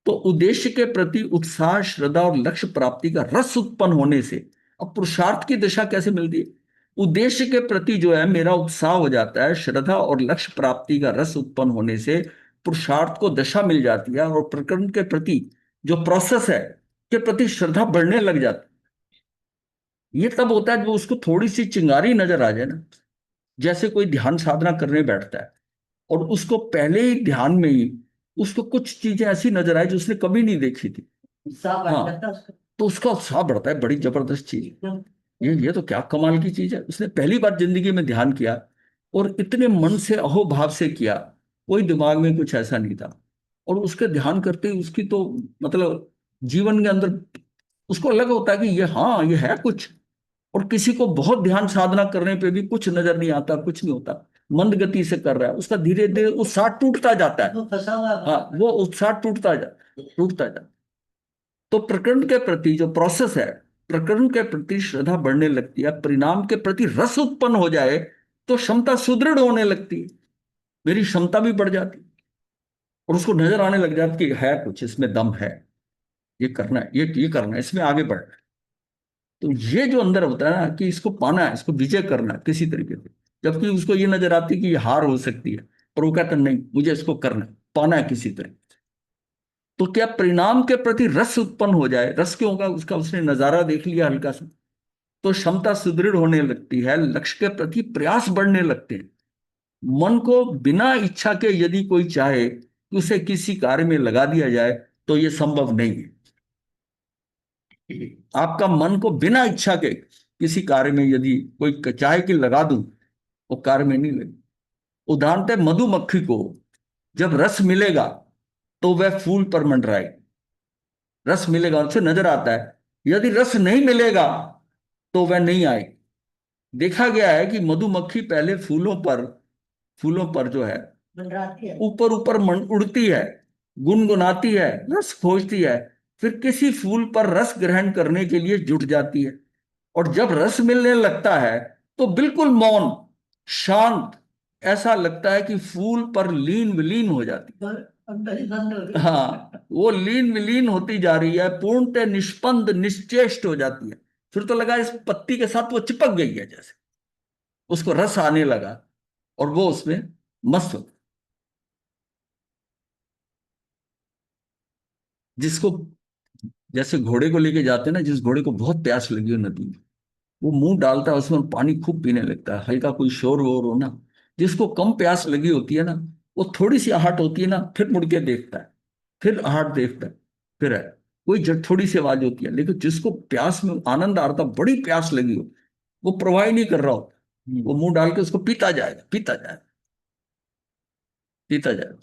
तो उद्देश्य के प्रति उत्साह, श्रद्धा और लक्ष्य प्राप्ति का रस उत्पन्न होने से अब पुरुषार्थ की दिशा कैसे मिलती है? उद्देश्य के प्रति जो है मेरा उत्साह हो जाता है, श्रद्धा और लक्ष्य प्राप्ति का रस उत्पन्न होने से पुरुषार्थ को दिशा मिल जाती है, और प्रकरण के प्रति जो प्रोसेस है के प्रति श्रद्धा बढ़ने लग जाती है। ये तब होता है जब उसको थोड़ी सी चिंगारी नजर आ जाए ना, जैसे कोई ध्यान साधना करने बैठता है और उसको पहले ही ध्यान में ही उसको कुछ चीजें ऐसी नजर आई जो उसने कभी नहीं देखी थी। हाँ, तो उसका उत्साह बढ़ता है, बड़ी जबरदस्त चीज है। ये तो क्या कमाल की चीज है, उसने पहली बार जिंदगी में ध्यान किया और इतने मन से अहोभाव से किया, कोई दिमाग में कुछ ऐसा नहीं था, और उसके ध्यान करते ही उसकी तो मतलब जीवन के अंदर उसको अलग होता है कि ये, हाँ ये है कुछ। और किसी को बहुत ध्यान साधना करने पे भी कुछ नजर नहीं आता, कुछ नहीं होता, मंद गति से कर रहा है, उसका धीरे धीरे उत्साह टूटता जाता है। हाँ, वो उत्साह टूटता जाता। तो प्रकरण के प्रति जो प्रोसेस है, प्रकरण के प्रति श्रद्धा बढ़ने लगती है, परिणाम के प्रति रस उत्पन्न हो जाए तो क्षमता सुदृढ़ होने लगती है, मेरी क्षमता भी बढ़ जाती है, और उसको नजर आने लग जाती है कि है कुछ इसमें दम है, ये करना है, ये करना है, इसमें आगे बढ़ना है। तो ये जो अंदर होता है ना कि इसको पाना है, इसको विजय करना है किसी तरीके से, जबकि उसको ये नजर आती है कि ये हार हो सकती है, पर वो कहता है नहीं, मुझे इसको करना है, पाना है किसी तरह। तो क्या परिणाम के प्रति रस उत्पन्न हो जाए, रस क्यों होगा, उसका उसने नजारा देख लिया हल्का सा, तो क्षमता सुदृढ़ होने लगती है, लक्ष्य के प्रति प्रयास बढ़ने लगते हैं। मन को बिना इच्छा के यदि कोई चाहे कि उसे किसी कार्य में लगा दिया जाए तो यह संभव नहीं है। आपका मन को बिना इच्छा के किसी कार्य में यदि कोई चाहे कि लगा दूं, वो कार्य में नहीं लगे। उदाहरणतः मधुमक्खी को जब रस मिलेगा तो वह फूल पर मंडराएगी, रस मिलेगा उसे नजर आता है, यदि रस नहीं मिलेगा तो वह नहीं आएगी। देखा गया है कि मधुमक्खी पहले फूलों पर जो है ऊपर ऊपर उड़ती है, गुनगुनाती है, रस खोजती है, फिर किसी फूल पर रस ग्रहण करने के लिए जुट जाती है, और जब रस मिलने लगता है तो बिल्कुल मौन, शांत, ऐसा लगता है कि फूल पर लीन विलीन हो जाती है। हाँ, वो लीन विलीन होती जा रही है, पूर्णतः निष्पंद निश्चेष्ट हो जाती है। फिर तो लगा इस पत्ती के साथ वो चिपक गई है, जैसे उसको रस आने लगा और वो उसमें मस्त हो। जिसको जैसे घोड़े को लेके जाते हैं ना, जिस घोड़े को बहुत प्यास लगी हो नदी में, वो मुंह डालता है उसमें, पानी खूब पीने लगता है, हल्का कोई शोर वोर हो ना। जिसको कम प्यास लगी होती है ना, वो थोड़ी सी आहट होती है ना, फिर मुड़ के देखता है, फिर आहट देखता है, फिर है कोई थोड़ी सी आवाज होती है। लेकिन जिसको प्यास में आनंद आ रहा था, बड़ी प्यास लगी हो, वो परवाह ही नहीं कर रहा हो, वो मुंह डाल के उसको पीता जाएगा, पीता जाएगा, पीता जाएगा।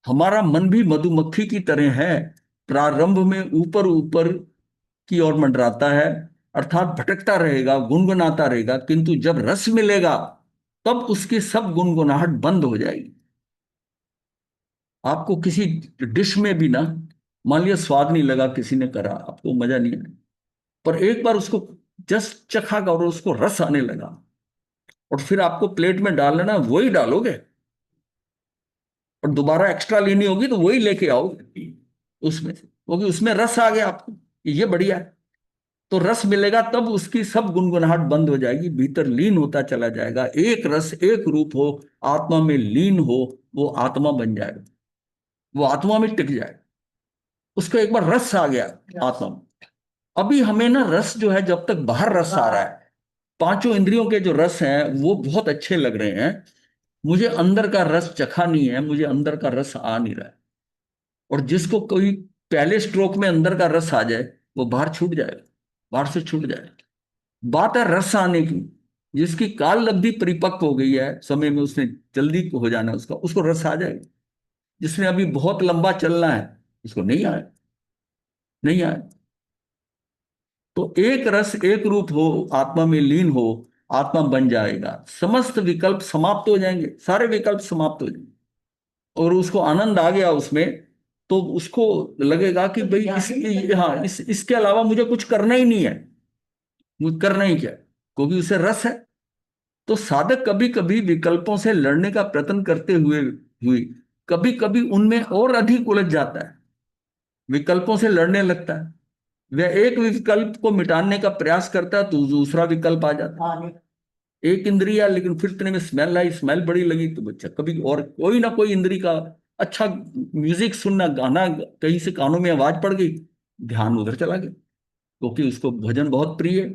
हमारा मन भी मधुमक्खी की तरह है, प्रारंभ में ऊपर ऊपर की ओर मंडराता है, अर्थात भटकता रहेगा, गुनगुनाता रहेगा, किंतु जब रस मिलेगा तब उसकी सब गुनगुनाहट बंद हो जाएगी। आपको किसी डिश में भी ना, मान लिया स्वाद नहीं लगा, किसी ने करा, आपको मजा नहीं आया, पर एक बार उसको जस्ट चखा और उसको रस आने लगा, और फिर आपको प्लेट में डाल लेना, वही डालोगे, और दोबारा एक्स्ट्रा लेनी होगी तो वही लेके आओगे उसमें से, क्योंकि उसमें रस आ गया आपको, ये बढ़िया है। तो रस मिलेगा तब उसकी सब गुनगुनाहट बंद हो जाएगी, भीतर लीन होता चला जाएगा। एक रस एक रूप हो, आत्मा में लीन हो, वो आत्मा बन जाएगा, वो आत्मा में टिक जाएगा। उसको एक बार रस आ गया आत्मा में। अभी हमें ना रस जो है, जब तक बाहर रस आ रहा है, पांचों इंद्रियों के जो रस हैं वो बहुत अच्छे लग रहे हैं, मुझे अंदर का रस चखा नहीं है, मुझे अंदर का रस आ नहीं रहा है। और जिसको कोई पहले स्ट्रोक में अंदर का रस आ जाए वो बाहर छूट जाएगा, बाहर से छूट जाएगा। बात है रस आने की। जिसकी काल लब्धि परिपक्व हो गई है समय में, उसने जल्दी हो जाना है उसका, उसको रस आ जाएगा। जिसने अभी बहुत लंबा चलना है उसको नहीं आए, नहीं आए। तो एक रस एक रूप हो, आत्मा में लीन हो, आत्मा बन जाएगा, समस्त विकल्प समाप्त हो जाएंगे, सारे विकल्प समाप्त हो जाएंगे। और उसको आनंद आ गया उसमें, तो उसको लगेगा कि भाई हाँ, इसके अलावा मुझे कुछ करना ही नहीं है, मुझे करना ही क्या है, क्योंकि उसे रस है। तो साधक कभी कभी विकल्पों से लड़ने का प्रयत्न करते हुए हुई कभी कभी उनमें और अधिक उलझ जाता है, विकल्पों से लड़ने लगता है। वह एक विकल्प को मिटाने का प्रयास करता है तो दूसरा विकल्प आ जाता है। हाँ नहीं एक इंद्रिया, लेकिन फिर इतने में स्मेल आई, स्मेल बड़ी लगी तो बच्चा कभी और कोई ना कोई इंद्री का अच्छा म्यूजिक सुनना, गाना कहीं से कानों में आवाज पड़ गई, ध्यान उधर चला गया, क्योंकि उसको भजन बहुत प्रिय है।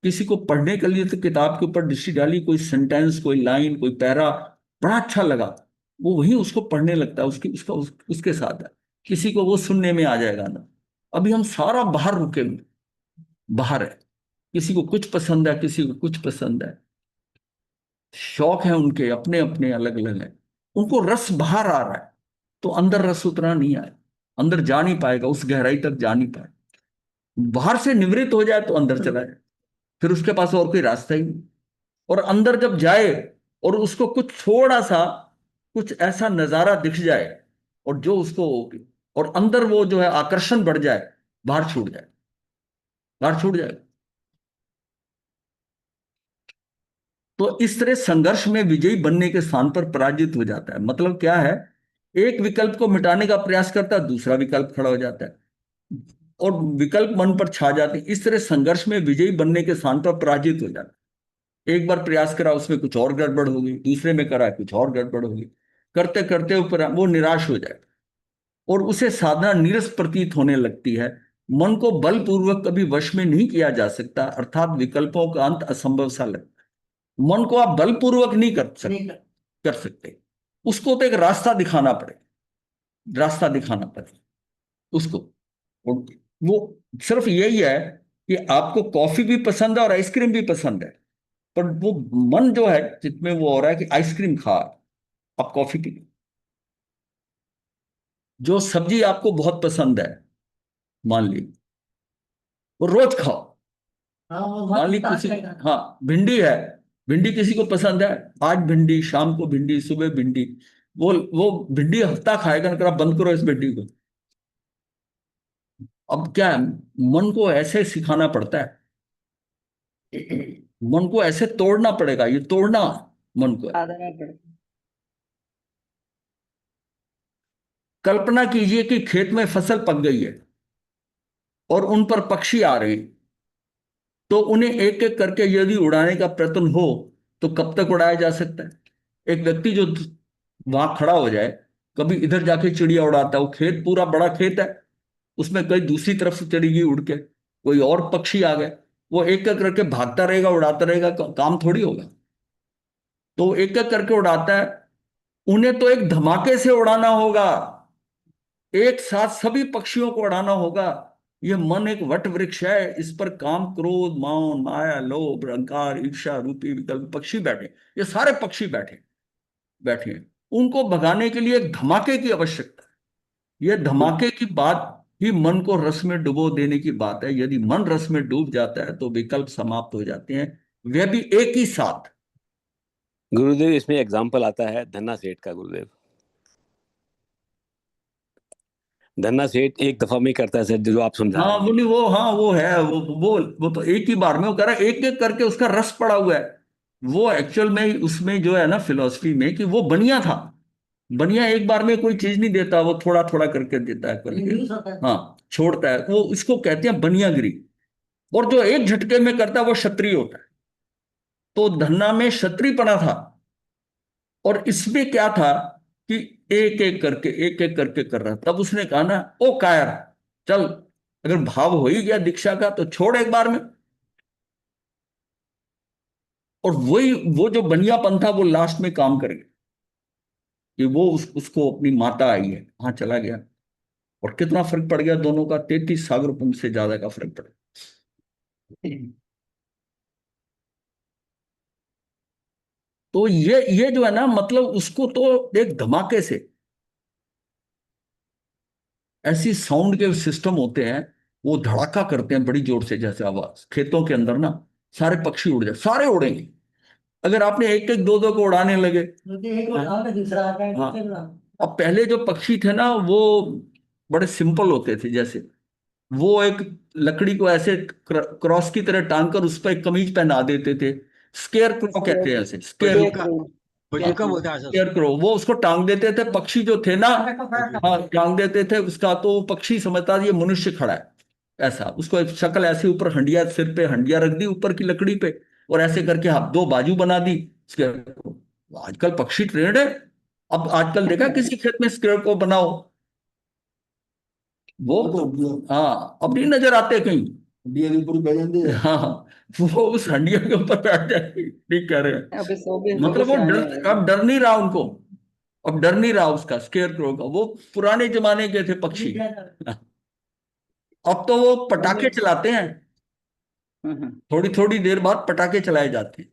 किसी को पढ़ने के लिए तो किताब के ऊपर दृष्टि डाली, कोई सेंटेंस, कोई लाइन, कोई पैरा बड़ा अच्छा लगा, वो वही उसको पढ़ने लगता है, उसके साथ है। किसी को वो सुनने में आ जाएगा ना। अभी हम सारा बाहर रुके हुए, बाहर है, किसी को कुछ पसंद है, किसी को कुछ पसंद है, शौक है उनके अपने अपने अलग अलग है, उनको रस बाहर आ रहा है, तो अंदर रस उतना नहीं आया, अंदर जा नहीं पाएगा, उस गहराई तक जा नहीं पाएगा। बाहर से निवृत्त हो जाए तो अंदर चला जाए, फिर उसके पास और कोई रास्ता ही नहीं। और अंदर जब जाए और उसको कुछ थोड़ा सा कुछ ऐसा नजारा दिख जाए, और जो उसको, और अंदर वो जो है आकर्षण बढ़ जाए, बाहर छूट जाए, बाहर छूट जाए। तो इस तरह संघर्ष में विजयी बनने के स्थान पर पराजित हो जाता है। मतलब क्या है, एक विकल्प को मिटाने का प्रयास करता है, दूसरा विकल्प खड़ा हो जाता है, और विकल्प मन पर छा जाते हैं। इस तरह संघर्ष में विजयी बनने के स्थान पर पराजित हो जाता है। एक बार प्रयास करा, उसमें कुछ और गड़बड़ हो गई, दूसरे में करा कुछ और गड़बड़ हो गई, करते करते ऊपर वो निराश हो जाए और उसे साधना नीरस प्रतीत होने लगती है। मन को बलपूर्वक कभी वश में नहीं किया जा सकता, अर्थात विकल्पों का अंत असंभव सा लगता है। मन को आप बलपूर्वक नहीं नहीं कर सकते, उसको तो एक रास्ता दिखाना पड़ेगा, रास्ता दिखाना पड़ेगा उसको। और वो सिर्फ यही है कि आपको कॉफी भी पसंद है और आइसक्रीम भी पसंद है, पर वो मन जो है जिसमें वो हो रहा है कि आइसक्रीम खा, आप कॉफी पी। जो सब्जी आपको बहुत पसंद है, मान ली, वो रोज खाओ। हाँ वो मान ली मत किसी, रहेगा। हाँ, भिंडी है, भिंडी किसी को पसंद है, आज भिंडी, शाम को भिंडी, सुबह भिंडी, वो भिंडी हफ्ता खाएगा ना, बंद करो इस भिंडी को। अब क्या है, मन को ऐसे सिखाना पड़ता है, मन को ऐसे तोड़ना पड़ेगा, ये तोड़ना मन को है। साधना पड़ती कल्पना कीजिए कि खेत में फसल पक गई है और उन पर पक्षी आ रहे हैं, तो उन्हें एक एक करके यदि उड़ाने का प्रयत्न हो तो कब तक उड़ाया जा सकता है। एक व्यक्ति जो वहां खड़ा हो जाए, कभी इधर जाके चिड़िया उड़ाता है, वो खेत पूरा बड़ा खेत है, उसमें कहीं दूसरी तरफ से चढ़ेगी उड़ के, कोई और पक्षी आ गए, वो एक एक करके भागता रहेगा, उड़ाता रहेगा, काम थोड़ी होगा। तो एक एक करके उड़ाता है, उन्हें तो एक धमाके से उड़ाना होगा, एक साथ सभी पक्षियों को उड़ाना होगा। यह मन एक वट वृक्ष है, इस पर काम, क्रोध, मान, माया, लोभ, अहंकार, ईर्ष्या रूपी विकल्प पक्षी बैठे, ये सारे पक्षी बैठे बैठे हैं। उनको भगाने के लिए एक धमाके की आवश्यकता है। यह धमाके की बात ही मन को रस में डुबो देने की बात है। यदि मन रस में डूब जाता है तो विकल्प समाप्त हो जाते हैं, वह भी एक ही साथ। गुरुदेव इसमें एग्जाम्पल आता है धन्ना सेठ का। गुरुदेव धन्ना सेठ एक दफा में ही करता है सर, जो आप समझा हाँ रहे हैं। वो नहीं, वो हाँ वो है, वो तो एक ही बार में वो कर रहा है, एक एक करके उसका रस पड़ा हुआ है। वो एक्चुअल में उसमें जो है ना फिलॉसफी में, कि वो बनिया था, बनिया एक बार में कोई चीज नहीं देता, वो थोड़ा थोड़ा करके देता है करके, Induce होता है। हाँ छोड़ता है, वो इसको कहते हैं बनियागिरी। और जो एक झटके में करता है वो क्षत्रिय होता है। तो धन्ना में क्षत्रियपना था, और इसमें क्या था कि एक एक करके कर रहा। तब उसने कहा ना, ओ कायर, चल, अगर भाव हो ही गया दीक्षा का तो छोड़ एक बार में। और वही वो जो बनियापन था वो लास्ट में काम कर गया, कि वो उसको अपनी माता आई है वहां चला गया। और कितना फर्क पड़ गया दोनों का, 33 सागर पुंज से ज्यादा का फर्क पड़ गया। तो ये जो है ना, मतलब उसको तो एक धमाके से, ऐसी साउंड के सिस्टम होते हैं, वो धड़ाका करते हैं बड़ी जोर से, जैसे आवाज खेतों के अंदर ना, सारे पक्षी उड़ जाए, सारे उड़ेंगे। अगर आपने एक एक दो दो को उड़ाने लगे। क्योंकि एक उड़ाओ तो दूसरा आता है, हाँ। दूसरे उड़ाओ। अब पहले जो पक्षी थे ना, वो बड़े सिंपल होते थे। जैसे वो एक लकड़ी को ऐसे क्रॉस की तरह टांग कर उस पर एक कमीज पहना देते थे। स्केयर क्रो कहते हैं, ऐसे स्केयर। बजूका क्या बजूका बोलता है सर। स्केयर क्रो, वो उसको टांग देते थे। पक्षी जो थे ना, फर्क हाँ, टांग देते थे उसका, तो वो पक्षी समझता था ये मनुष्य खड़ा है। ऐसा उसको एक शक्ल ऐसे ऊपर, हंडिया सिर पे हंडिया रख दी ऊपर की लकड़ी पे, और ऐसे करके हाँ दो बाजू बना दी स्केयर। आजकल पक्षी ट्रेंड है। अब आजकल देखा किसी खेत में स्केयर को बनाओ, वो हाँ अब नहीं नजर आते कहीं। हड्डियां भी पूरी बह जाती है। हाँ, वो उस हंडिया के ऊपर बैठ जाए, ठीक कह रहे हैं। अबे सो भी मतलब वो सियाने डर, हैं। अब डर नहीं रहा उनको। अब डर नहीं रहा उसका, स्केयर क्रो का। वो पुराने जमाने के थे पक्षी। अब तो वो पटाखे चलाते हैं, थोड़ी थोड़ी देर बाद पटाखे चलाए जाते हैं।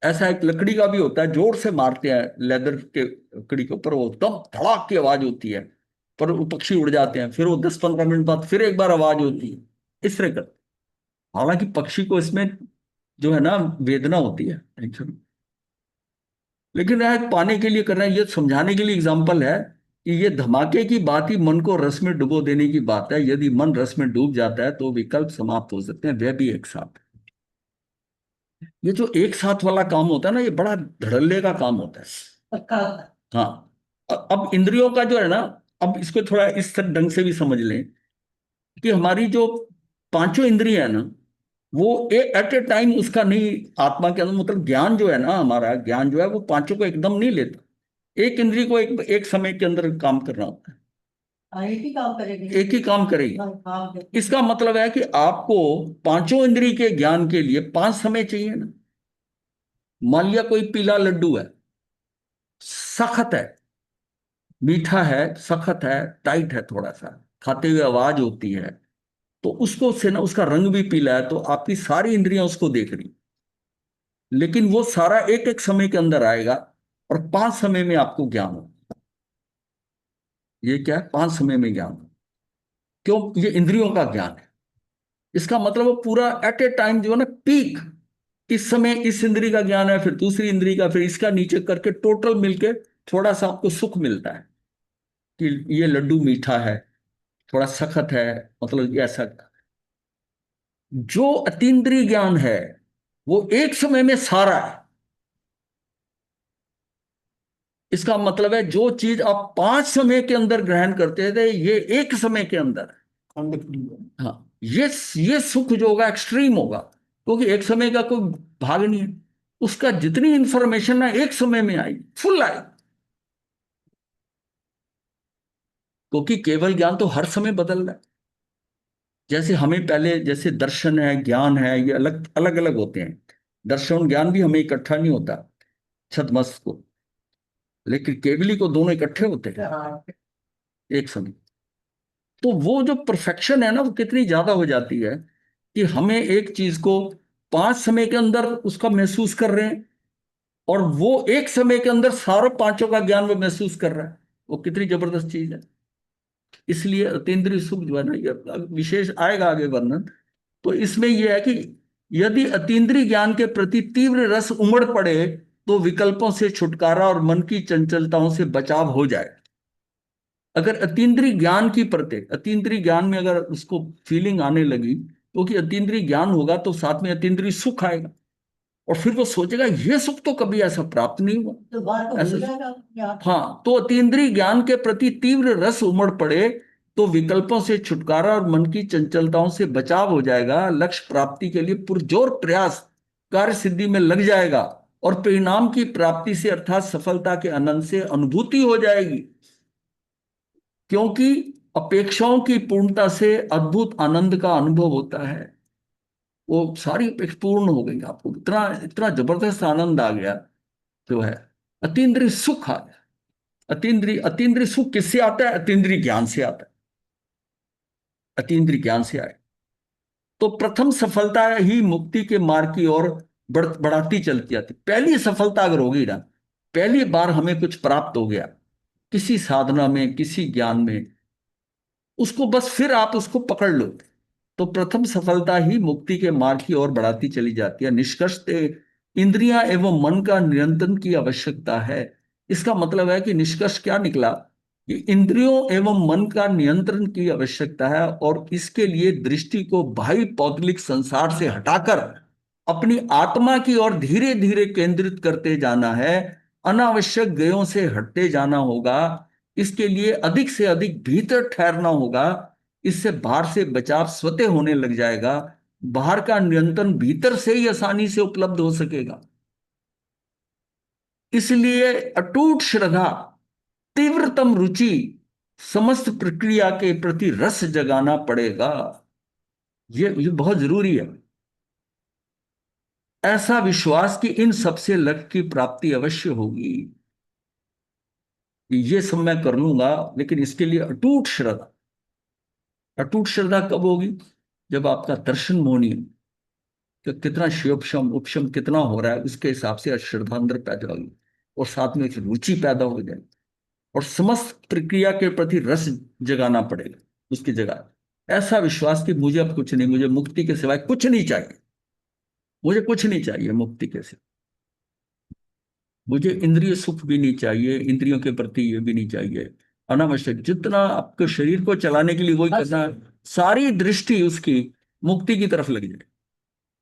ऐसा एक लकड़ी का भी होता है, जोर से मारते हैं लेदर के लकड़ी के ऊपर, वो एकदम धड़ाक की आवाज होती है, पर वो पक्षी उड़ जाते हैं। फिर वो 10-15 मिनट बाद फिर एक बार आवाज होती है, इस तरह कर। हालांकि पक्षी को इसमें जो है ना वेदना होती है, टेंशन। लेकिन यह पाने के लिए कर रहे हैं, ये समझाने के लिए एग्जाम्पल है कि ये धमाके की बात ही मन को रस में डुबो देने की बात है। यदि मन रस में डूब जाता है तो विकल्प समाप्त हो सकते हैं, वह भी एक साथ। ये जो एक साथ वाला काम होता है ना, ये बड़ा धड़ल्ले का काम होता है। पक्का होता है। हाँ। अब इंद्रियों का जो है ना, अब इसको थोड़ा इस ढंग से भी समझ लें कि हमारी जो पांचों इंद्रियां है ना, वो एट ए टाइम उसका नहीं, आत्मा के अंदर, मतलब ज्ञान जो है ना, हमारा ज्ञान जो है वो पांचों को एकदम नहीं लेता। एक इंद्रिय को एक समय के अंदर काम करना होता है, हाँ, एक ही काम करेगी। एक ही काम करेगी। हाँ, काम करेगी। इसका मतलब है कि आपको पांचों इंद्रिय के ज्ञान के लिए 5 समय चाहिए ना। मान लिया कोई पीला लड्डू है, सख्त है, मीठा है, सख्त है, टाइट है, थोड़ा सा खाते हुए आवाज होती है, तो उसको से ना, उसका रंग भी पीला है, तो आपकी सारी इंद्रियां उसको देख रही। लेकिन वो सारा एक एक समय के अंदर आएगा, और 5 समय में आपको ज्ञान हो। ये क्या है? 5 समय में ज्ञान हो। क्यों? ये इंद्रियों का ज्ञान है। इसका मतलब वो पूरा एट ए टाइम जो है ना, पीक, इस समय इस इंद्री का ज्ञान है, फिर दूसरी इंद्री का, फिर इसका, नीचे करके टोटल मिलके थोड़ा सा आपको सुख मिलता है कि ये लड्डू मीठा है, थोड़ा सख्त है, मतलब ये ऐसा। जो अतीन्द्रिय ज्ञान है वो एक समय में सारा है। इसका मतलब है जो चीज आप 5 समय के अंदर ग्रहण करते थे, ये एक समय के अंदर है। हाँ, ये सुख जो होगा एक्सट्रीम होगा, क्योंकि एक समय का कोई भाग नहीं है। उसका जितनी इंफॉर्मेशन ना एक समय में आई, फुल आई। क्योंकि केवल ज्ञान तो हर समय बदल रहा है। जैसे हमें पहले, जैसे दर्शन है, ज्ञान है, ये अलग अलग अलग होते हैं। दर्शन ज्ञान भी हमें इकट्ठा नहीं होता छतमस्त को, लेकिन केवली को दोनों इकट्ठे होते हैं हाँ, एक समय। तो वो जो परफेक्शन है ना, वो कितनी ज्यादा हो जाती है कि हमें एक चीज को 5 समय के अंदर उसका महसूस कर रहे हैं, और वो एक समय के अंदर सारे पांचों का ज्ञान वो महसूस कर रहा है। वो कितनी जबरदस्त चीज है। इसलिए अतीन्द्रिय सुख जो है ना, ये विशेष आएगा आगे वर्णन। तो इसमें यह है कि यदि अतीन्द्रिय ज्ञान के प्रति तीव्र रस उमड़ पड़े तो विकल्पों से छुटकारा और मन की चंचलताओं से बचाव हो जाए। अगर अतीन्द्रिय ज्ञान की प्रत्येक, अतीन्द्रिय ज्ञान में अगर उसको फीलिंग आने लगी, क्योंकि अतीन्द्रिय ज्ञान होगा तो साथ में अतीन्द्रिय सुख आएगा, और फिर वो सोचेगा ये सुख तो कभी ऐसा प्राप्त नहीं हुआ। तो बात तो ऐसा, भूल जाएगा अपने आप। हाँ, तो अतीन्द्रिय ज्ञान के प्रति तीव्र रस उमड़ पड़े तो विकल्पों से छुटकारा और मन की चंचलताओं से बचाव हो जाएगा। लक्ष्य प्राप्ति के लिए पुरजोर प्रयास कार्य सिद्धि में लग जाएगा और परिणाम की प्राप्ति से अर्थात सफलता के आनंद से अनुभूति हो जाएगी, क्योंकि अपेक्षाओं की पूर्णता से अद्भुत आनंद का अनुभव होता है। वो सारी अपेक्षा पूर्ण हो गई, आपको इतना इतना जबरदस्त आनंद आ गया जो है, अतीन्द्रिय सुख आ गया। अतीन्द्रिय सुख किससे आता है? अतीन्द्रिय ज्ञान से आता है, अतीन्द्रिय ज्ञान से आए। तो प्रथम सफलता ही मुक्ति के मार्ग की ओर बढ़ाती चलती जाती। पहली सफलता अगर होगी ना, पहली बार हमें कुछ प्राप्त हो गया किसी साधना में, किसी ज्ञान में, उसको बस फिर आप उसको पकड़ लो, तो प्रथम सफलता ही मुक्ति के मार्ग की ओर बढ़ाती चली जाती है। निष्कर्षतः इंद्रियां एवं मन का नियंत्रण की आवश्यकता है। इसका मतलब है कि निष्कर्ष क्या निकला कि इंद्रियों एवं मन का नियंत्रण की आवश्यकता है, और इसके लिए दृष्टि को बाह्य भौतिक संसार से हटाकर अपनी आत्मा की ओर धीरे धीरे केंद्रित करते जाना है। अनावश्यक गयों से हटते जाना होगा। इसके लिए अधिक से अधिक भीतर ठहरना होगा। इससे बाहर से बचाव स्वतः होने लग जाएगा। बाहर का नियंत्रण भीतर से ही आसानी से उपलब्ध हो सकेगा। इसलिए अटूट श्रद्धा, तीव्रतम रुचि, समस्त प्रक्रिया के प्रति रस जगाना पड़ेगा। ये बहुत जरूरी है। ऐसा विश्वास कि इन सबसे लक्ष्य की प्राप्ति अवश्य होगी। ये सब मैं कर लूंगा, लेकिन इसके लिए अटूट श्रद्धा। अटूट श्रद्धा कब होगी? जब आपका दर्शन मोहनी कि कितना शिवोपशम उपशम कितना हो रहा है, उसके हिसाब से श्रद्धा अंदर पैदा होगी, और साथ में एक रुचि पैदा हो जाएगी, और समस्त प्रक्रिया के प्रति रस जगाना पड़ेगा उसकी जगह। ऐसा विश्वास कि मुझे अब कुछ नहीं, मुझे मुक्ति के सिवाय कुछ नहीं चाहिए, मुझे कुछ नहीं चाहिए मुक्ति के सिवाय, मुझे इंद्रिय सुख भी नहीं चाहिए, इंद्रियों के प्रति ये भी नहीं चाहिए। अनावश्यक जितना आपके शरीर को चलाने के लिए वही करना, सारी दृष्टि उसकी मुक्ति की तरफ लग जाए,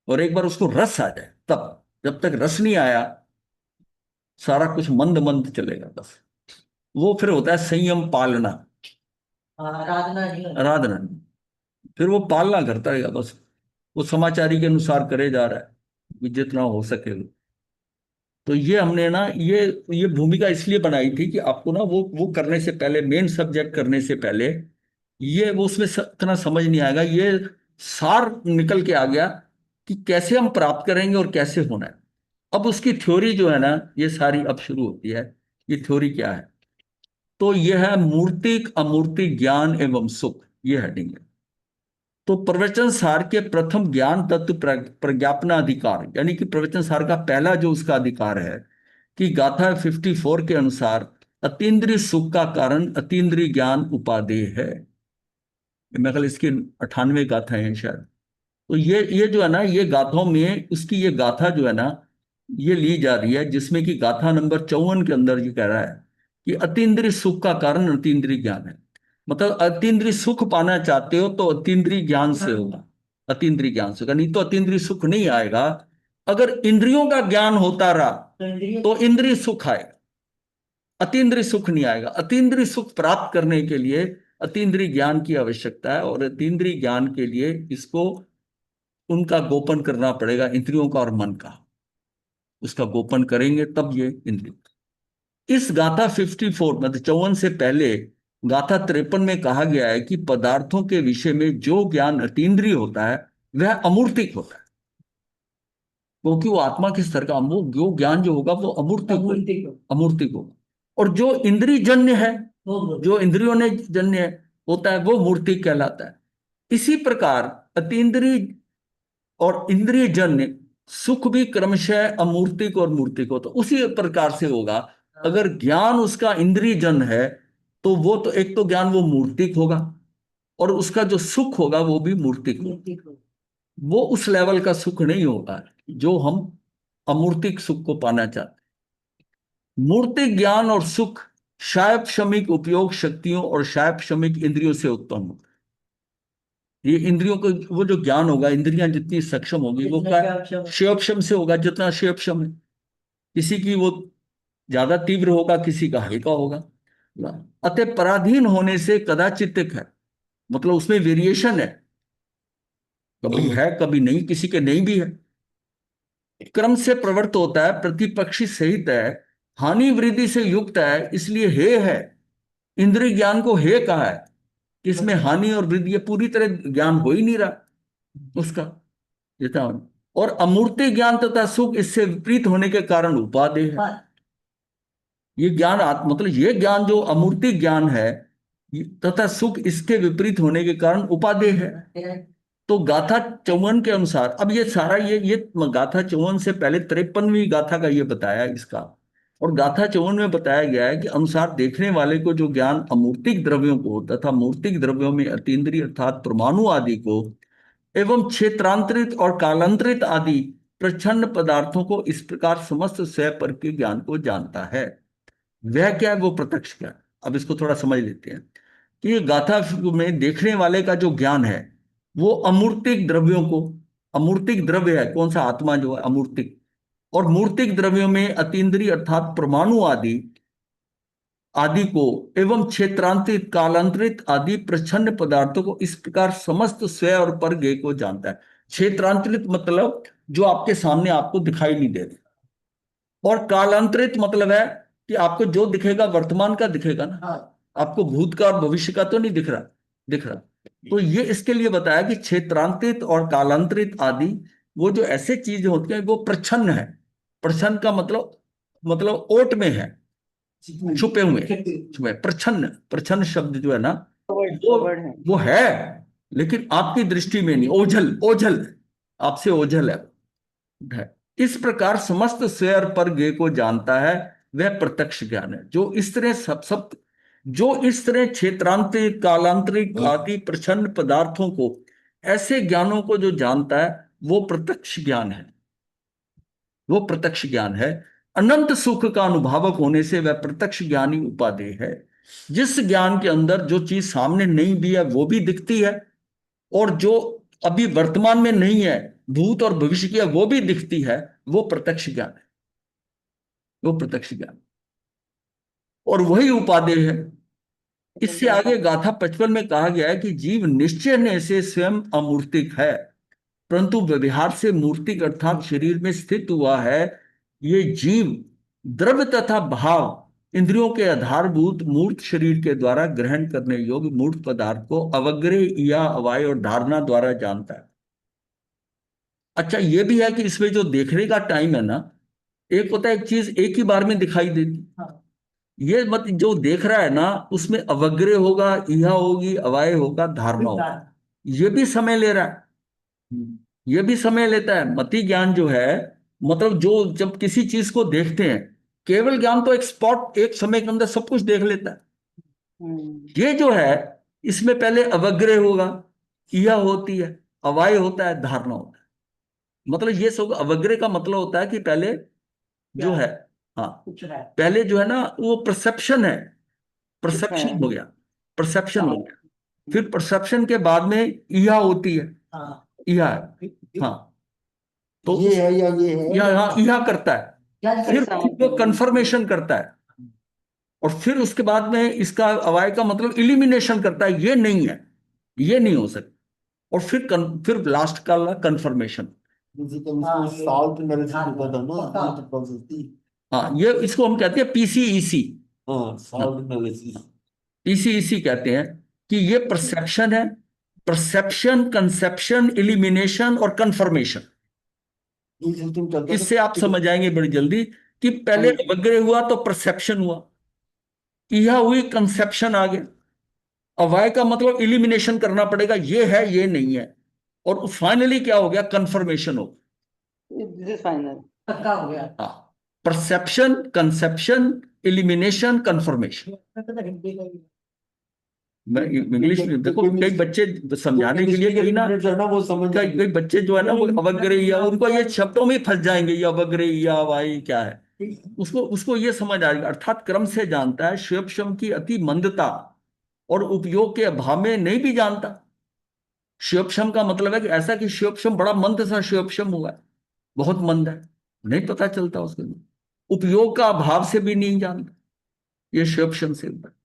और एक बार उसको रस आ जाए तब। जब तक रस नहीं आया सारा कुछ मंद मंद चलेगा बस। वो फिर होता है संयम पालना, आराधना नहीं होती। आराधना नहीं। फिर वो पालना करता है बस, वो समाचारी के अनुसार करे जा रहा है जितना हो सके। तो ये हमने ना ये भूमिका इसलिए बनाई थी कि आपको ना वो करने से पहले, मेन सब्जेक्ट करने से पहले, ये वो उसमें इतना समझ नहीं आएगा। ये सार निकल के आ गया कि कैसे हम प्राप्त करेंगे और कैसे होना है। अब उसकी थ्योरी जो है ना, ये सारी अब शुरू होती है। ये थ्योरी क्या है? तो ये है मूर्तिक अमूर्तिक ज्ञान एवं सुख, ये हेडिंग है। तो प्रवचन सार के प्रथम ज्ञान तत्व प्रज्ञापनाधिकार, यानी कि प्रवचन सार का पहला जो उसका अधिकार है कि गाथा 54 के अनुसार अतीन्द्रिय सुख का कारण अतीन्द्रिय ज्ञान उपादेय है। मेरे ख्याल इसकी 98 गाथाएं हैं शायद। तो ये जो है ना, ये गाथाओं में उसकी ये गाथा जो है ना, ये ली जा रही है, जिसमें कि गाथा नंबर 54 के अंदर ये कह रहा है कि अतीन्द्रिय सुख का कारण अतीन्द्रिय ज्ञान है। मतलब अतीन्द्रिय सुख पाना चाहते हो तो अतीन्द्रिय ज्ञान से होगा, अतीन्द्रिय ज्ञान से होगा, नहीं तो अतीन्द्रिय सुख नहीं आएगा। अगर इंद्रियों का ज्ञान होता रहा तो इंद्रिय तो इंद्रिय सुख आएगा, अतीन्द्रिय सुख नहीं आएगा। अतीन्द्रिय सुख प्राप्त करने के लिए अतीन्द्रिय ज्ञान की आवश्यकता है, और अतीन्द्रिय ज्ञान के लिए इसको उनका गोपन करना पड़ेगा, इंद्रियों का और मन का। उसका गोपन करेंगे तब ये इंद्रिय। इस गाथा 54 मतलब 54 से पहले गाथा 53 में कहा गया है कि पदार्थों के विषय में जो ज्ञान अतीन्द्रिय होता है वह अमूर्तिक होता है, क्योंकि वो आत्मा के स्तर का, वो ज्ञान जो होगा वो अमूर्तिक होगा। और जो इंद्रिय जन्य है, जो इंद्रियों ने जन्य होता है, वो मूर्तिक कहलाता है। इसी प्रकार अतीन्द्रिय और इंद्रिय जन्य सुख भी क्रमशः अमूर्तिक और मूर्तिक होता, उसी प्रकार से होगा। अगर ज्ञान उसका इंद्रिय जन्य है तो वो तो एक तो ज्ञान वो मूर्तिक होगा, और उसका जो सुख होगा वो भी मूर्तिक होगा। वो उस लेवल का सुख नहीं होगा जो हम अमूर्तिक सुख को पाना चाहते हैं। मूर्तिक ज्ञान और सुख शायपशमिक उपयोग शक्तियों और शायपशमिक इंद्रियों से उत्पन्न होगा। ये इंद्रियों को वो जो ज्ञान होगा, इंद्रियां जितनी सक्षम होगी वो क्या क्षयोपशम से होगा, जितना क्षयोपशम है। किसी की वो ज्यादा तीव्र होगा, किसी का हल्का होगा। अतः पराधीन होने से कदाचित है, मतलब उसमें वेरिएशन है, कभी है कभी नहीं, किसी के नहीं भी है। क्रम से प्रवृत्त होता है, प्रतिपक्षी सहित है, हानि वृद्धि से युक्त है, इसलिए हे है। इंद्रिय ज्ञान को हे कहा है कि इसमें हानि और वृद्धि, ये पूरी तरह ज्ञान हो ही नहीं रहा उसका, जितना। और अमूर्ति ज्ञान तथा सुख इससे विपरीत होने के कारण उपादेय है। ये ज्ञान मतलब ये ज्ञान जो अमूर्ति ज्ञान है तथा सुख इसके विपरीत होने के कारण उपादेय है। तो गाथा 54 के अनुसार, अब ये सारा ये गाथा 54 से पहले 53वीं गाथा का ये बताया इसका, और गाथा 54 में बताया गया है कि अनुसार देखने वाले को जो ज्ञान अमूर्तिक द्रव्यों को तथा मूर्तिक द्रव्यों में अतीन्द्रिय अर्थात परमाणु आदि को एवं क्षेत्रांतरित और कालांतरित आदि प्रच्छन्न पदार्थों को इस प्रकार समस्त स्वयं पर के ज्ञान को जानता है, वह क्या है? वो प्रत्यक्ष ज्ञान। अब इसको थोड़ा समझ लेते हैं कि ये गाथा में देखने वाले का जो ज्ञान है वो अमूर्तिक द्रव्यों को, अमूर्तिक द्रव्य है कौन सा? आत्मा जो है अमूर्तिक, और मूर्तिक द्रव्यों में अतीन्द्रिय अर्थात परमाणु आदि आदि को एवं क्षेत्रांतरित कालांतरित आदि प्रच्छन्न पदार्थों को इस प्रकार समस्त स्वयं और पर ज्ञेय को जानता है। क्षेत्रांतरित मतलब जो आपके सामने आपको दिखाई नहीं दे रहे, और कालांतरित मतलब है कि आपको जो दिखेगा वर्तमान का दिखेगा ना, आपको भूत का और भविष्य का तो नहीं दिख रहा। तो ये इसके लिए बताया कि क्षेत्रांतरित और कालांतरित आदि वो जो ऐसे चीज होती हैं वो प्रच्छन्न है। प्रच्छन्न का मतलब ओट में है, छुपे हुए। प्रच्छन्न शब्द जो है ना वो है, लेकिन आपकी दृष्टि में नहीं, ओझल आपसे ओझल है। इस प्रकार समस्त स्वयं पर ज्ञेय को जानता है, वह प्रत्यक्ष ज्ञान है। जो इस तरह जो इस तरह क्षेत्रांतरिक कालांतरिक आदि प्रच्छन्न पदार्थों को, ऐसे ज्ञानों को जो जानता है वो प्रत्यक्ष ज्ञान है, वो प्रत्यक्ष ज्ञान है। अनंत सुख का अनुभवक होने से वह प्रत्यक्ष ज्ञानी उपादेय है। जिस ज्ञान के अंदर जो चीज सामने नहीं भी है वो भी दिखती है, और जो अभी वर्तमान में नहीं है, भूत और भविष्य की है, वो भी दिखती है, वो प्रत्यक्ष ज्ञान है, वो प्रत्यक्ष ज्ञान, और वही उपादेय है। इससे आगे गाथा 55 में कहा गया है कि जीव निश्चय से स्वयं अमूर्तिक है, परंतु व्यवहार से मूर्तिक अर्थात शरीर में स्थित हुआ है। ये जीव द्रव्य तथा भाव इंद्रियों के आधारभूत मूर्त शरीर के द्वारा ग्रहण करने योग्य मूर्त पदार्थ को अवग्रह या अवाय और धारणा द्वारा जानता है। अच्छा, ये भी है कि इसमें जो देखने का टाइम है ना, एक होता है एक चीज एक ही बार में दिखाई देती, ये मत जो देख रहा है ना उसमें अवग्रह होगा, इहा होगी, अवाय होगा, धारणा होगा, ये भी समय ले रहा है, ये भी समय लेता है। मति ज्ञान जो है, मतलब जो जब किसी चीज को देखते हैं, केवल ज्ञान तो एक स्पॉट एक समय के अंदर सब कुछ देख लेता है। ये जो है इसमें पहले अवग्रह होगा, इहा होती है, अवाय होता है, धारणा होता है। मतलब ये सब अवग्रह का मतलब होता है कि पहले जो है, हाँ पहले जो है ना वो परसेप्शन है, परसेप्शन हो गया, परसेप्शन हो गया, फिर परसेप्शन के बाद में इहा होती है, इहा है, हाँ तो ये है या ये है, हाँ इहा करता है, फिर वो कंफर्मेशन करता है, और फिर उसके बाद में इसका अवाय का मतलब इलिमिनेशन करता है, ये नहीं है, ये नहीं हो सकता, और फिर लास्ट का कंफर्मेशन। साल्ट एनालिसिस होता था ना, तो प्रोसेस। हाँ, ये इसको हम कहते हैं पीसीईसी, हाँ, साल्ट एनालिसिस। पीसीईसी कहते हैं कि ये परसेप्शन है, परसेप्शन, कंसेप्शन, इलिमिनेशन और कंफर्मेशन। ये सिस्टम चलता था। इससे आप समझ जाएंगे बड़ी जल्दी कि पहले अवग्रह हुआ तो परसेप्शन हुआ, इहा हुई, कंसेप्शन आ गया, अवाय का मतलब इलिमिनेशन करना पड़ेगा, ये है ये नहीं है, और फाइनली क्या हो गया? कंफर्मेशन हो गया, फाइनल पक्का हो गया। हाँ, परसेप्शन, कंसेप्शन, इलिमिनेशन, कंफर्मेशन। मैं इंग्लिश में देखो, कई बच्चे समझाने के लिए कहीं ना, वो समझ कई बच्चे जो है ना वो अवग्रह या उनको ये शब्दों में फंस जाएंगे, ये अवग्रह या वाई क्या है, उसको ये समझ आएगा। अर्थात क्रम से जानता है, श्योपशम की अति मंदता और उपयोग के अभाव में नहीं भी जानता। श्योपशम का मतलब है कि ऐसा कि श्योपशम बड़ा मंद सा श्योपशम हुआ है, बहुत मंद है, नहीं पता चलता उसके लिए, उपयोग का अभाव से भी नहीं जानता, ये श्योपशम से होता है।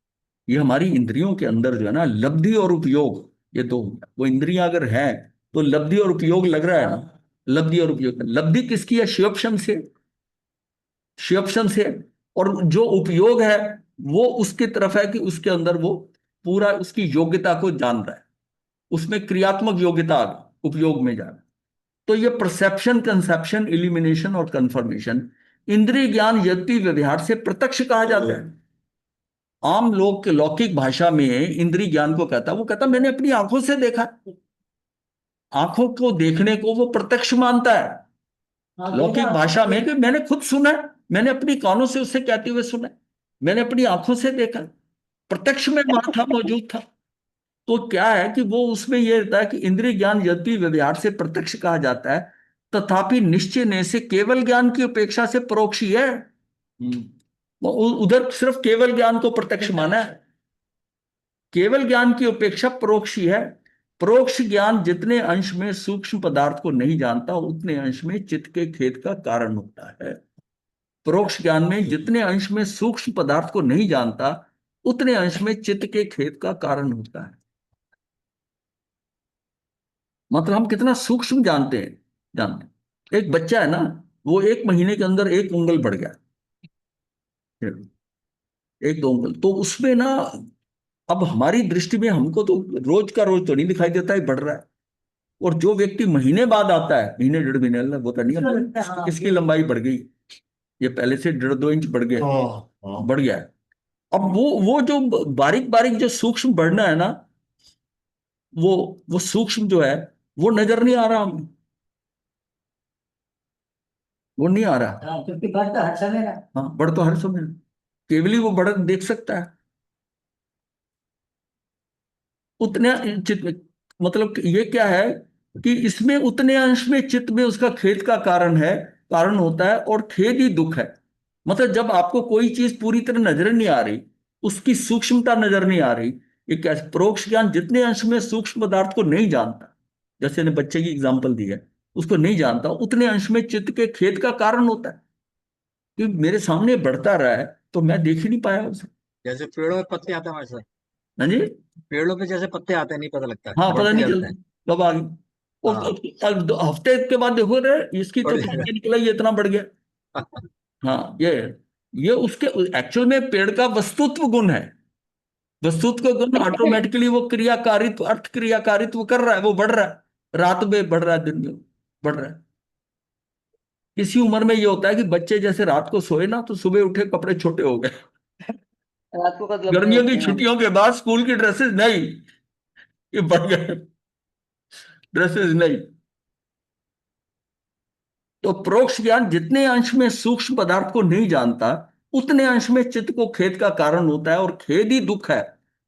ये हमारी इंद्रियों के अंदर जो है ना लब्धि और उपयोग, ये दो हो गया। वो इंद्रियां अगर है तो लब्धि और उपयोग लग रहा है ना, लब्धि और उपयोग। लब्धि किसकी है? शिवोपशम से, शिवोपशम से। और जो उपयोग है वो उसकी तरफ है कि उसके अंदर वो पूरा उसकी योग्यता को जान रहा है, उसमें क्रियात्मक योग्यता आ गई, उपयोग में जा रहा है। तो ये परसेप्शन, कंसेप्शन, इल्यूमिनेशन और कंफर्मेशन इंद्रिय ज्ञान यद्यपि व्यवहार से प्रत्यक्ष कहा जाता है। आम लोग के लौकिक भाषा में इंद्रिय ज्ञान को कहता, वो कहता मैंने अपनी आंखों से देखा। आंखों को देखने को वो प्रत्यक्ष मानता है लौकिक भाषा में, कि मैंने खुद सुना है, मैंने अपनी कानों से उससे कहते हुए सुना, मैंने अपनी आंखों से देखा, प्रत्यक्ष में वहां था, मौजूद था। तो क्या है कि वो उसमें ये रहता है कि इंद्रिय ज्ञान यद्यपि व्यवहार से प्रत्यक्ष कहा जाता है, तथापि निश्चय ने से केवल ज्ञान की अपेक्षा से परोक्ष ही है। वो उधर सिर्फ केवल ज्ञान को प्रत्यक्ष माना है, केवल ज्ञान की अपेक्षा परोक्ष ही है। परोक्ष ज्ञान जितने अंश में सूक्ष्म पदार्थ को नहीं जानता उतने अंश में चित्त के खेद का कारण होता है। परोक्ष ज्ञान में जितने अंश में सूक्ष्म पदार्थ को नहीं जानता उतने अंश में चित्त के खेद का कारण होता है। मतलब हम कितना सूक्ष्म जानते हैं, जानते हैं। एक बच्चा है ना, वो 1 महीने के अंदर 1 उंगल बढ़ गया, 1-2 उंगल, तो उसमें ना अब हमारी दृष्टि में हमको तो रोज का रोज तो नहीं दिखाई देता है बढ़ रहा है। और जो व्यक्ति महीने बाद आता है, महीने 1.5 महीने, वो तो नहीं आता, इसकी लंबाई बढ़ गई, ये पहले से 1.5-2 इंच बढ़ गया, बढ़ गया है। अब वो जो बारीक बारीक जो सूक्ष्म बढ़ना है ना, वो सूक्ष्म जो है वो नजर नहीं आ रहा हमें, वो नहीं आ रहा। क्योंकि बढ़ तो हर समय रहा। हाँ, बढ़ तो हर समय, केवल ही वो बढ़त देख सकता है उतने चित्त में। मतलब कि ये क्या है कि इसमें उतने अंश में चित्त में उसका खेद का कारण है, कारण होता है, और खेद ही दुख है। मतलब जब आपको कोई चीज पूरी तरह नजर नहीं आ रही, उसकी सूक्ष्मता नजर नहीं आ रही, ये क्या, परोक्ष ज्ञान जितने अंश में सूक्ष्म पदार्थ को नहीं जानता, जैसे ने बच्चे की एग्जाम्पल दी है, उसको नहीं जानता, उतने अंश में चित्त के खेद का कारण होता है कि मेरे सामने बढ़ता रहा है तो मैं देख ही नहीं पाया उसे। जैसे पेड़ों में पत्ते आते हैं हमारे साथ, हाँ जी, पेड़ों पे जैसे पत्ते आते हैं नहीं पता लगता, हाँ, पता बढ़ते नहीं जाते हैं। चलता कब आ गई। और हाँ, हफ्ते के बाद देखो रे इसकी तो बढ़ पत्ते निकला, ये इतना बढ़ गया। हाँ, ये उसके एक्चुअल में पेड़ का वस्तुत्व गुण है। वस्तुत्व गुण ऑटोमेटिकली वो क्रियाकारित्व, अर्थ क्रियाकारित्व कर रहा है, वो बढ़ रहा है, रात में बढ़ रहा है, दिन में बढ़ रहा है। किसी उम्र में ये होता है कि बच्चे जैसे रात को सोए ना तो सुबह उठे कपड़े छोटे हो गए। रात को कद लंबे गर्मियों होते की हैं। छुट्टियों के बाद स्कूल की ड्रेसेस नहीं, ये बढ़ गए, ड्रेसेस नहीं। तो परोक्ष ज्ञान जितने अंश में सूक्ष्म पदार्थ को नहीं जानता उतने अंश में चित्त को खेद का कारण होता है, और खेद ही दुख है।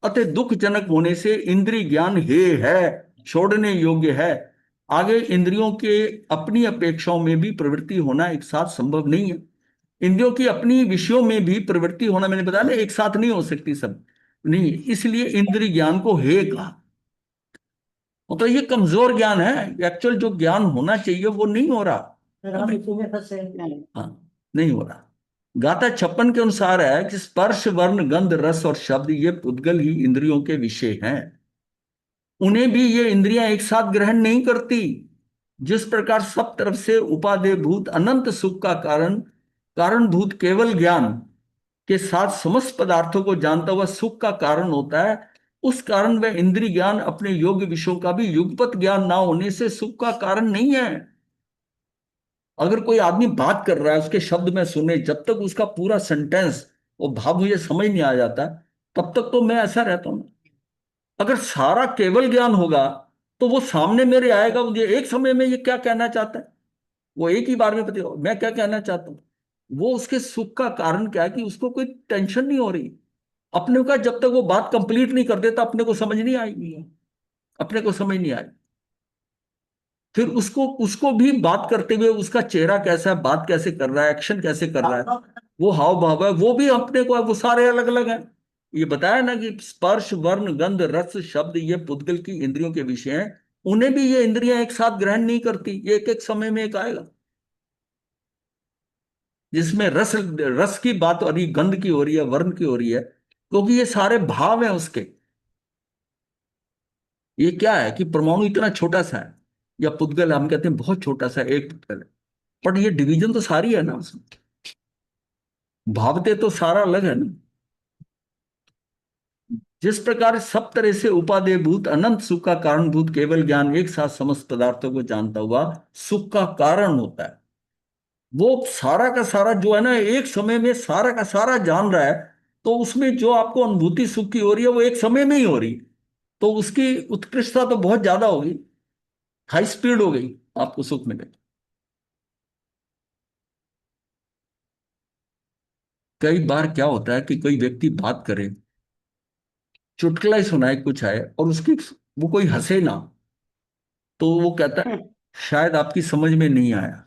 अतः दुखजनक होने से इंद्रिय ज्ञान हे है, छोड़ने योग्य है। आगे इंद्रियों के अपनी अपेक्षाओं में भी प्रवृत्ति होना एक साथ संभव नहीं है। इंद्रियों की अपनी विषयों में भी प्रवृत्ति होना, मैंने बताया ना, एक साथ नहीं हो सकती सब, नहीं, इसलिए इंद्रिय ज्ञान को हे कहा। मतलब ये कमजोर ज्ञान है, एक्चुअल जो ज्ञान होना चाहिए वो नहीं हो रहा। फिर हम इसी में फंसे। हाँ, नहीं हो रहा। गाथा 56 के अनुसार है कि स्पर्श, वर्ण, गंध, रस और शब्द ये पुद्गल ही इंद्रियों के विषय हैं, उन्हें भी ये इंद्रियां एक साथ ग्रहण नहीं करती। जिस प्रकार सब तरफ से उपादेय भूत अनंत सुख का कारणभूत केवल ज्ञान के साथ समस्त पदार्थों को जानता हुआ सुख का कारण होता है, उस कारण वह इंद्रिय ज्ञान अपने योग्य विषयों का भी युगपत ज्ञान ना होने से सुख का कारण नहीं है। अगर कोई आदमी बात कर रहा है, उसके शब्द में सुने, जब तक उसका पूरा सेंटेंस वो भाव मुझे समझ नहीं आ जाता तब तक तो मैं ऐसा रहता हूं। अगर सारा केवल ज्ञान होगा तो वो सामने मेरे आएगा, मुझे एक समय में ये क्या कहना चाहता है, वो एक ही बार में पता मैं क्या कहना चाहता हूँ। वो उसके सुख का कारण क्या है कि उसको कोई टेंशन नहीं हो रही। अपने का जब तक वो बात कंप्लीट नहीं कर देता अपने को समझ नहीं आएगी, अपने को समझ नहीं आएगी। फिर उसको उसको भी बात करते हुए उसका चेहरा कैसा है, बात कैसे कर रहा है, एक्शन कैसे कर रहा है, वो हाव भाव है, वो भी अपने को है, वो सारे अलग अलग हैं। ये बताया ना कि स्पर्श, वर्ण, गंध, रस, शब्द ये पुद्गल की इंद्रियों के विषय हैं, उन्हें भी ये इंद्रियां एक साथ ग्रहण नहीं करती, ये एक एक समय में एक आएगा जिसमें रस रस की बात हो रही, गंध की हो रही है, वर्ण की हो रही है, क्योंकि ये सारे भाव हैं उसके। ये क्या है कि परमाणु इतना छोटा सा है, या पुद्गल हम कहते हैं बहुत छोटा सा एक पुद्गल है, पर ये डिवीजन तो सारी है ना उसमें, भावते तो सारा अलग है ना। जिस प्रकार सब तरह से उपादेय भूत अनंत सुख का कारणभूत केवल ज्ञान एक साथ समस्त पदार्थों को जानता हुआ सुख का कारण होता है, वो सारा का सारा जो है ना एक समय में सारा का सारा जान रहा है, तो उसमें जो आपको अनुभूति सुख की हो रही है वो एक समय में ही हो रही है, तो उसकी उत्कृष्टता तो बहुत ज्यादा होगी, हाई स्पीड हो गई, आपको सुख मिले। कई बार क्या होता है कि कोई व्यक्ति बात करे, चुटकुला ही सुनाए कुछ है, और उसकी वो कोई हंसे ना, तो वो कहता है शायद आपकी समझ में नहीं आया।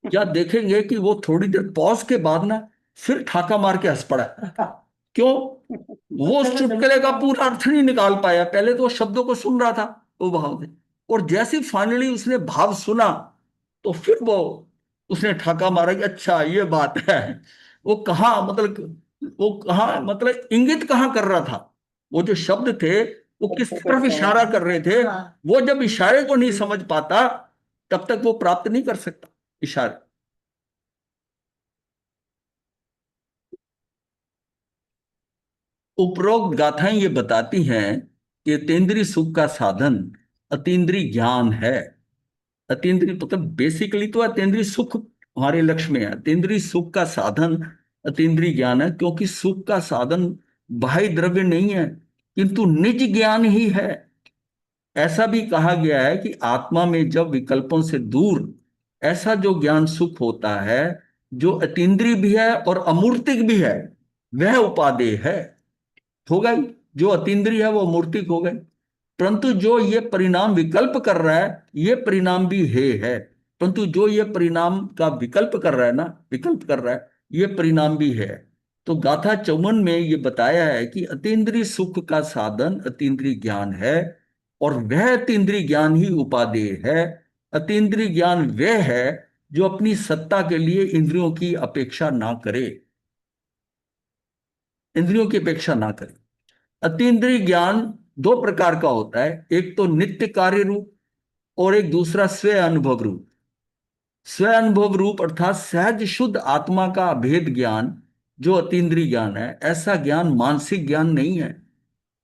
क्या देखेंगे कि वो थोड़ी देर पॉज के बाद ना फिर ठाका मार के हंस पड़ा। क्यों? वो उस चुटकुले का पूरा अर्थ नहीं निकाल पाया, पहले तो वो शब्दों को सुन रहा था वो भाव से, और जैसे फाइनली उसने भाव सुना तो फिर वो उसने ठाका मारा कि अच्छा ये बात है। वो कहाँ मतलब इंगित कहाँ कर रहा था, वो जो शब्द थे वो किस तरफ इशारा कर रहे थे, वो जब इशारे को नहीं समझ पाता तब तक वो प्राप्त नहीं कर सकता इशारे। उपरोक्त गाथाएं ये बताती हैं कि अतीन्द्रिय सुख का साधन अतीन्द्रिय ज्ञान है। अतीन्द्रिय मतलब बेसिकली तो अतीन्द्रिय सुख हमारे लक्ष्य में है, अतीन्द्रिय सुख का साधन अतीन्द्रिय ज्ञान है, क्योंकि सुख का साधन बाह्य द्रव्य नहीं है किंतु निज ज्ञान ही है। ऐसा भी कहा गया है कि आत्मा में जब विकल्पों से दूर ऐसा जो ज्ञान सुख होता है जो अतीन्द्रिय भी है और अमूर्तिक भी है, वह उपादेय है। हो गई, जो अतीन्द्रिय है वो मूर्तिक हो गई, परंतु जो ये परिणाम विकल्प कर रहा है ये परिणाम भी है, परंतु जो ये परिणाम का विकल्प कर रहा है ना, विकल्प कर रहा है, ये परिणाम भी है। तो गाथा 54 में ये बताया है कि अतीन्द्रिय सुख का साधन अतीन्द्रिय ज्ञान है, और वह अतीन्द्रिय ज्ञान ही उपादेय है। अतीन्द्रिय ज्ञान वह है जो अपनी सत्ता के लिए इंद्रियों की अपेक्षा ना करे, इंद्रियों की अपेक्षा ना करे। अतीन्द्रिय ज्ञान दो प्रकार का होता है, एक तो नित्य कार्य रूप और एक दूसरा स्व अनुभव रूप। स्व अनुभव रूप अर्थात सहज शुद्ध आत्मा का अभेद ज्ञान जो अतीन्द्रिय ज्ञान है, ऐसा ज्ञान मानसिक ज्ञान नहीं है,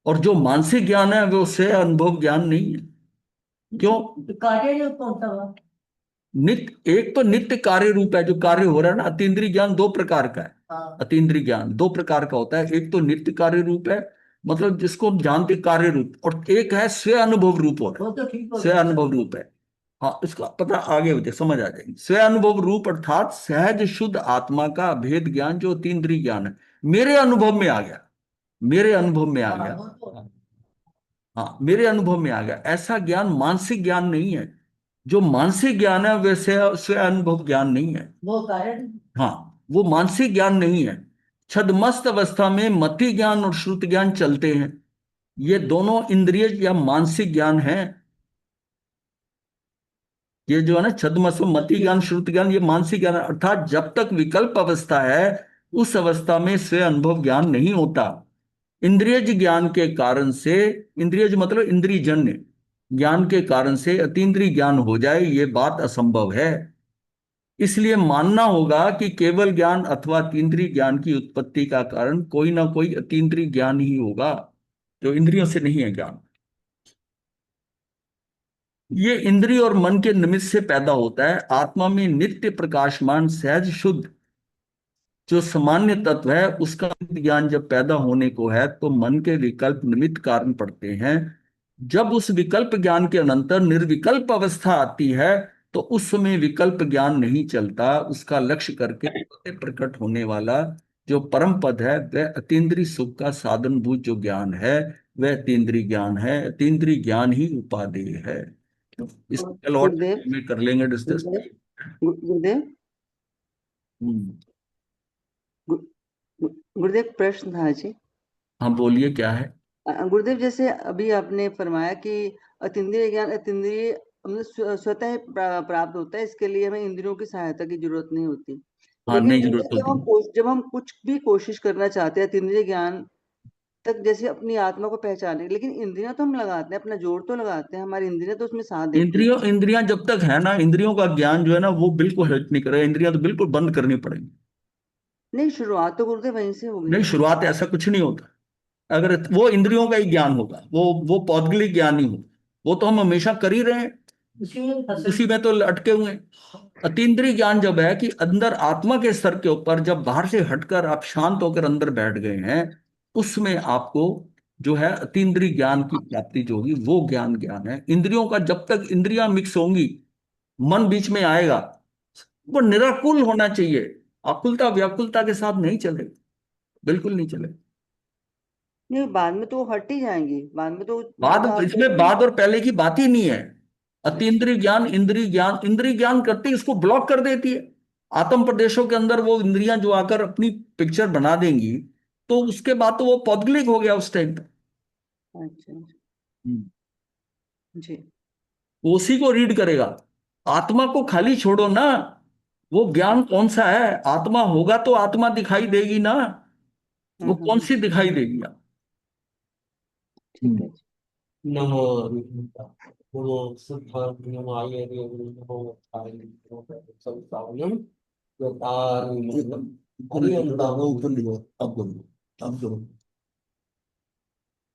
और जो मानसिक ज्ञान है वो स्व अनुभव ज्ञान नहीं है। क्यों? तो कार्य जो कौन सा हुआ? नित्य, एक तो नित्य कार्य रूप है जो कार्य हो रहा है ना, अतीन्द्रिय ज्ञान दो प्रकार का है। हाँ। अतीन्द्रिय ज्ञान दो प्रकार का होता है, एक तो नित्य कार्य रूप है मतलब जिसको हम जानते कार्य रूप, और एक है स्व अनुभव रूप होता वो है, तो ठीक स्व अनुभव रूप है। हाँ, इसका पता आगे होते समझ आ जाएगी। स्व अनुभव रूप अर्थात सहज शुद्ध आत्मा का भेद ज्ञान जो अतीन्द्रिय ज्ञान है, मेरे अनुभव में आ गया, मेरे अनुभव में आ गया। वो तो हाँ, मेरे अनुभव में आ गया, ऐसा ज्ञान मानसिक ज्ञान नहीं है। जो मानसिक ज्ञान है वैसे स्व अनुभव ज्ञान नहीं है। वो कार्य हाँ, वो मानसिक ज्ञान नहीं है। छद्मस्त अवस्था में मति ज्ञान और श्रुत ज्ञान चलते हैं, ये दोनों इंद्रिय या मानसिक ज्ञान है। ये जो है ना छद्मस्त मति ज्ञान श्रुत ज्ञान ये मानसिक ज्ञान है, अर्थात जब तक विकल्प अवस्था है उस अवस्था में स्व अनुभव ज्ञान नहीं होता। इंद्रियज ज्ञान के कारण से, इंद्रियज मतलब इंद्रियजन्य ज्ञान के कारण से अतीन्द्रिय ज्ञान हो जाए ये बात असंभव है। इसलिए मानना होगा कि केवल ज्ञान अथवा अतीन्द्रिय ज्ञान की उत्पत्ति का कारण कोई ना कोई अतीन्द्रिय ज्ञान ही होगा जो इंद्रियों से नहीं है ज्ञान। ये इंद्रिय और मन के निमित्त से पैदा होता है। आत्मा में नित्य प्रकाशमान सहज शुद्ध जो सामान्य तत्व है उसका ज्ञान जब पैदा होने को है तो मन के विकल्प निमित्त कारण पड़ते हैं। जब उस विकल्प ज्ञान के अनंतर निर्विकल्प अवस्था आती है तो उस समय विकल्प ज्ञान नहीं चलता, उसका लक्ष्य करके प्रकट होने वाला जो परम पद है वह अतीन्द्रिय सुख का साधनभूत जो ज्ञान है वह अतीन्द्रिय ज्ञान है। अतीन्द्रिय ज्ञान ही उपादेय है। इस कल और गुरुदेव में कर लेंगे डिस्कस। गुरुदेव गुरुदेव प्रश्न था जी। हाँ बोलिए क्या है। गुरुदेव जैसे अभी आपने फरमाया कि अतीन्द्रिय ज्ञान अतीन्द्रिय मतलब स्वतः ही प्राप्त होता है, इसके लिए हमें इंद्रियों की सहायता की जरूरत नहीं होती। हाँ, लेकिन नहीं जरूरत होती। जब हम कुछ भी कोशिश करना चाहते हैं अतीन्द्रिय ज्ञान तक जैसे अपनी आत्मा को पहचाने, लेकिन इंद्रियां तो हम लगाते हैं, अपना जोर तो लगाते हैं, हमारी इंद्रियां तो उसमें साथ देती हैं। इंद्रियां जब तक है ना, इंद्रियों का ज्ञान जो है ना वो बिल्कुल हेल्प नहीं करेगा, इंद्रियां तो बिल्कुल बंद करनी पड़ेगी। नहीं, शुरुआत तो गुरुदेव वहीं से होगी नहीं, ना। शुरुआत ऐसा कुछ नहीं होता। अगर वो इंद्रियों का ही ज्ञान होगा, वो पौद्गलिक ज्ञान नहीं होगा, वो तो हम हमेशा कर ही रहे हैं, इसीलिए फसल उसी में तो अटके हुए हैं। अतीन्द्रिय ज्ञान जब है कि अंदर आत्मा के स्तर के ऊपर, जब बाहर से हटकर आप शांत होकर अंदर बैठ गए हैं, उसमें आपको जो है अतीन्द्रिय ज्ञान की प्राप्ति जो होगी वो ज्ञान है। इंद्रियों का जब तक इंद्रियां मिक्स होंगी, मन बीच में आएगा, वो निराकुल होना चाहिए, आकुलता व्याकुलता के साथ नहीं चले, बिल्कुल नहीं चले। नहीं, बाद में तो वो हट ही जाएंगी, बाद में तो बाद, आप इसमें बाद और पहले की बात ही नहीं है। अतीन्द्रिय ज्ञान, इंद्रिय ज्ञान करती है, इसको ब्लॉक कर देती है। आत्म प्रदेशों के अंदर वो इंद्रियां जो आकर अपनी पिक्चर बना देंगी, तो उसके बाद तो वो पौद्गलिक हो गया उस टाइम पे। अच्छा जी। वो उसी को रीड करेगा। आत्मा को खाली छोड़ो ना, वो ज्ञान कौन सा है? आत्मा होगा तो आत्मा दिखाई देगी ना, वो कौन सी दिखाई देगी? ठीक है जी। नमो नमो शुद्धाय नमो आयुर्वेद नमो अर्थाय नमो संसारम योतारिणम हरियंतानो उपनिषद। अब करो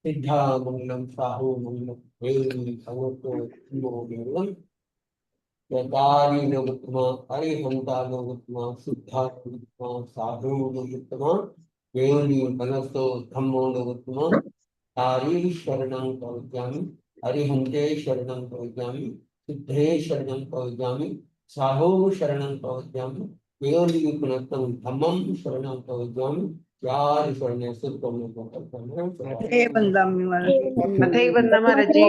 सिद्धामंगलम साहु मंगलम वेद समतो मोगलम योतारिणम उत्तम हरिहंतानो उत्तम शुद्धात्मा साधु उत्तम वेद मनसो धम्मो उत्तम तारी शरणं प्रवज्ञामि हरिहंते शरणं प्रवज्ञामि सिद्धे शरणं प्रवज्ञामि साहो शरणं प्रवज्ञामि वेदोपनिषदं धम्मं शरणं प्रवज्ञामि चार शरणे सुतम तथैव वंदामि महाराज जी। तथैव वंदना महाराज जी।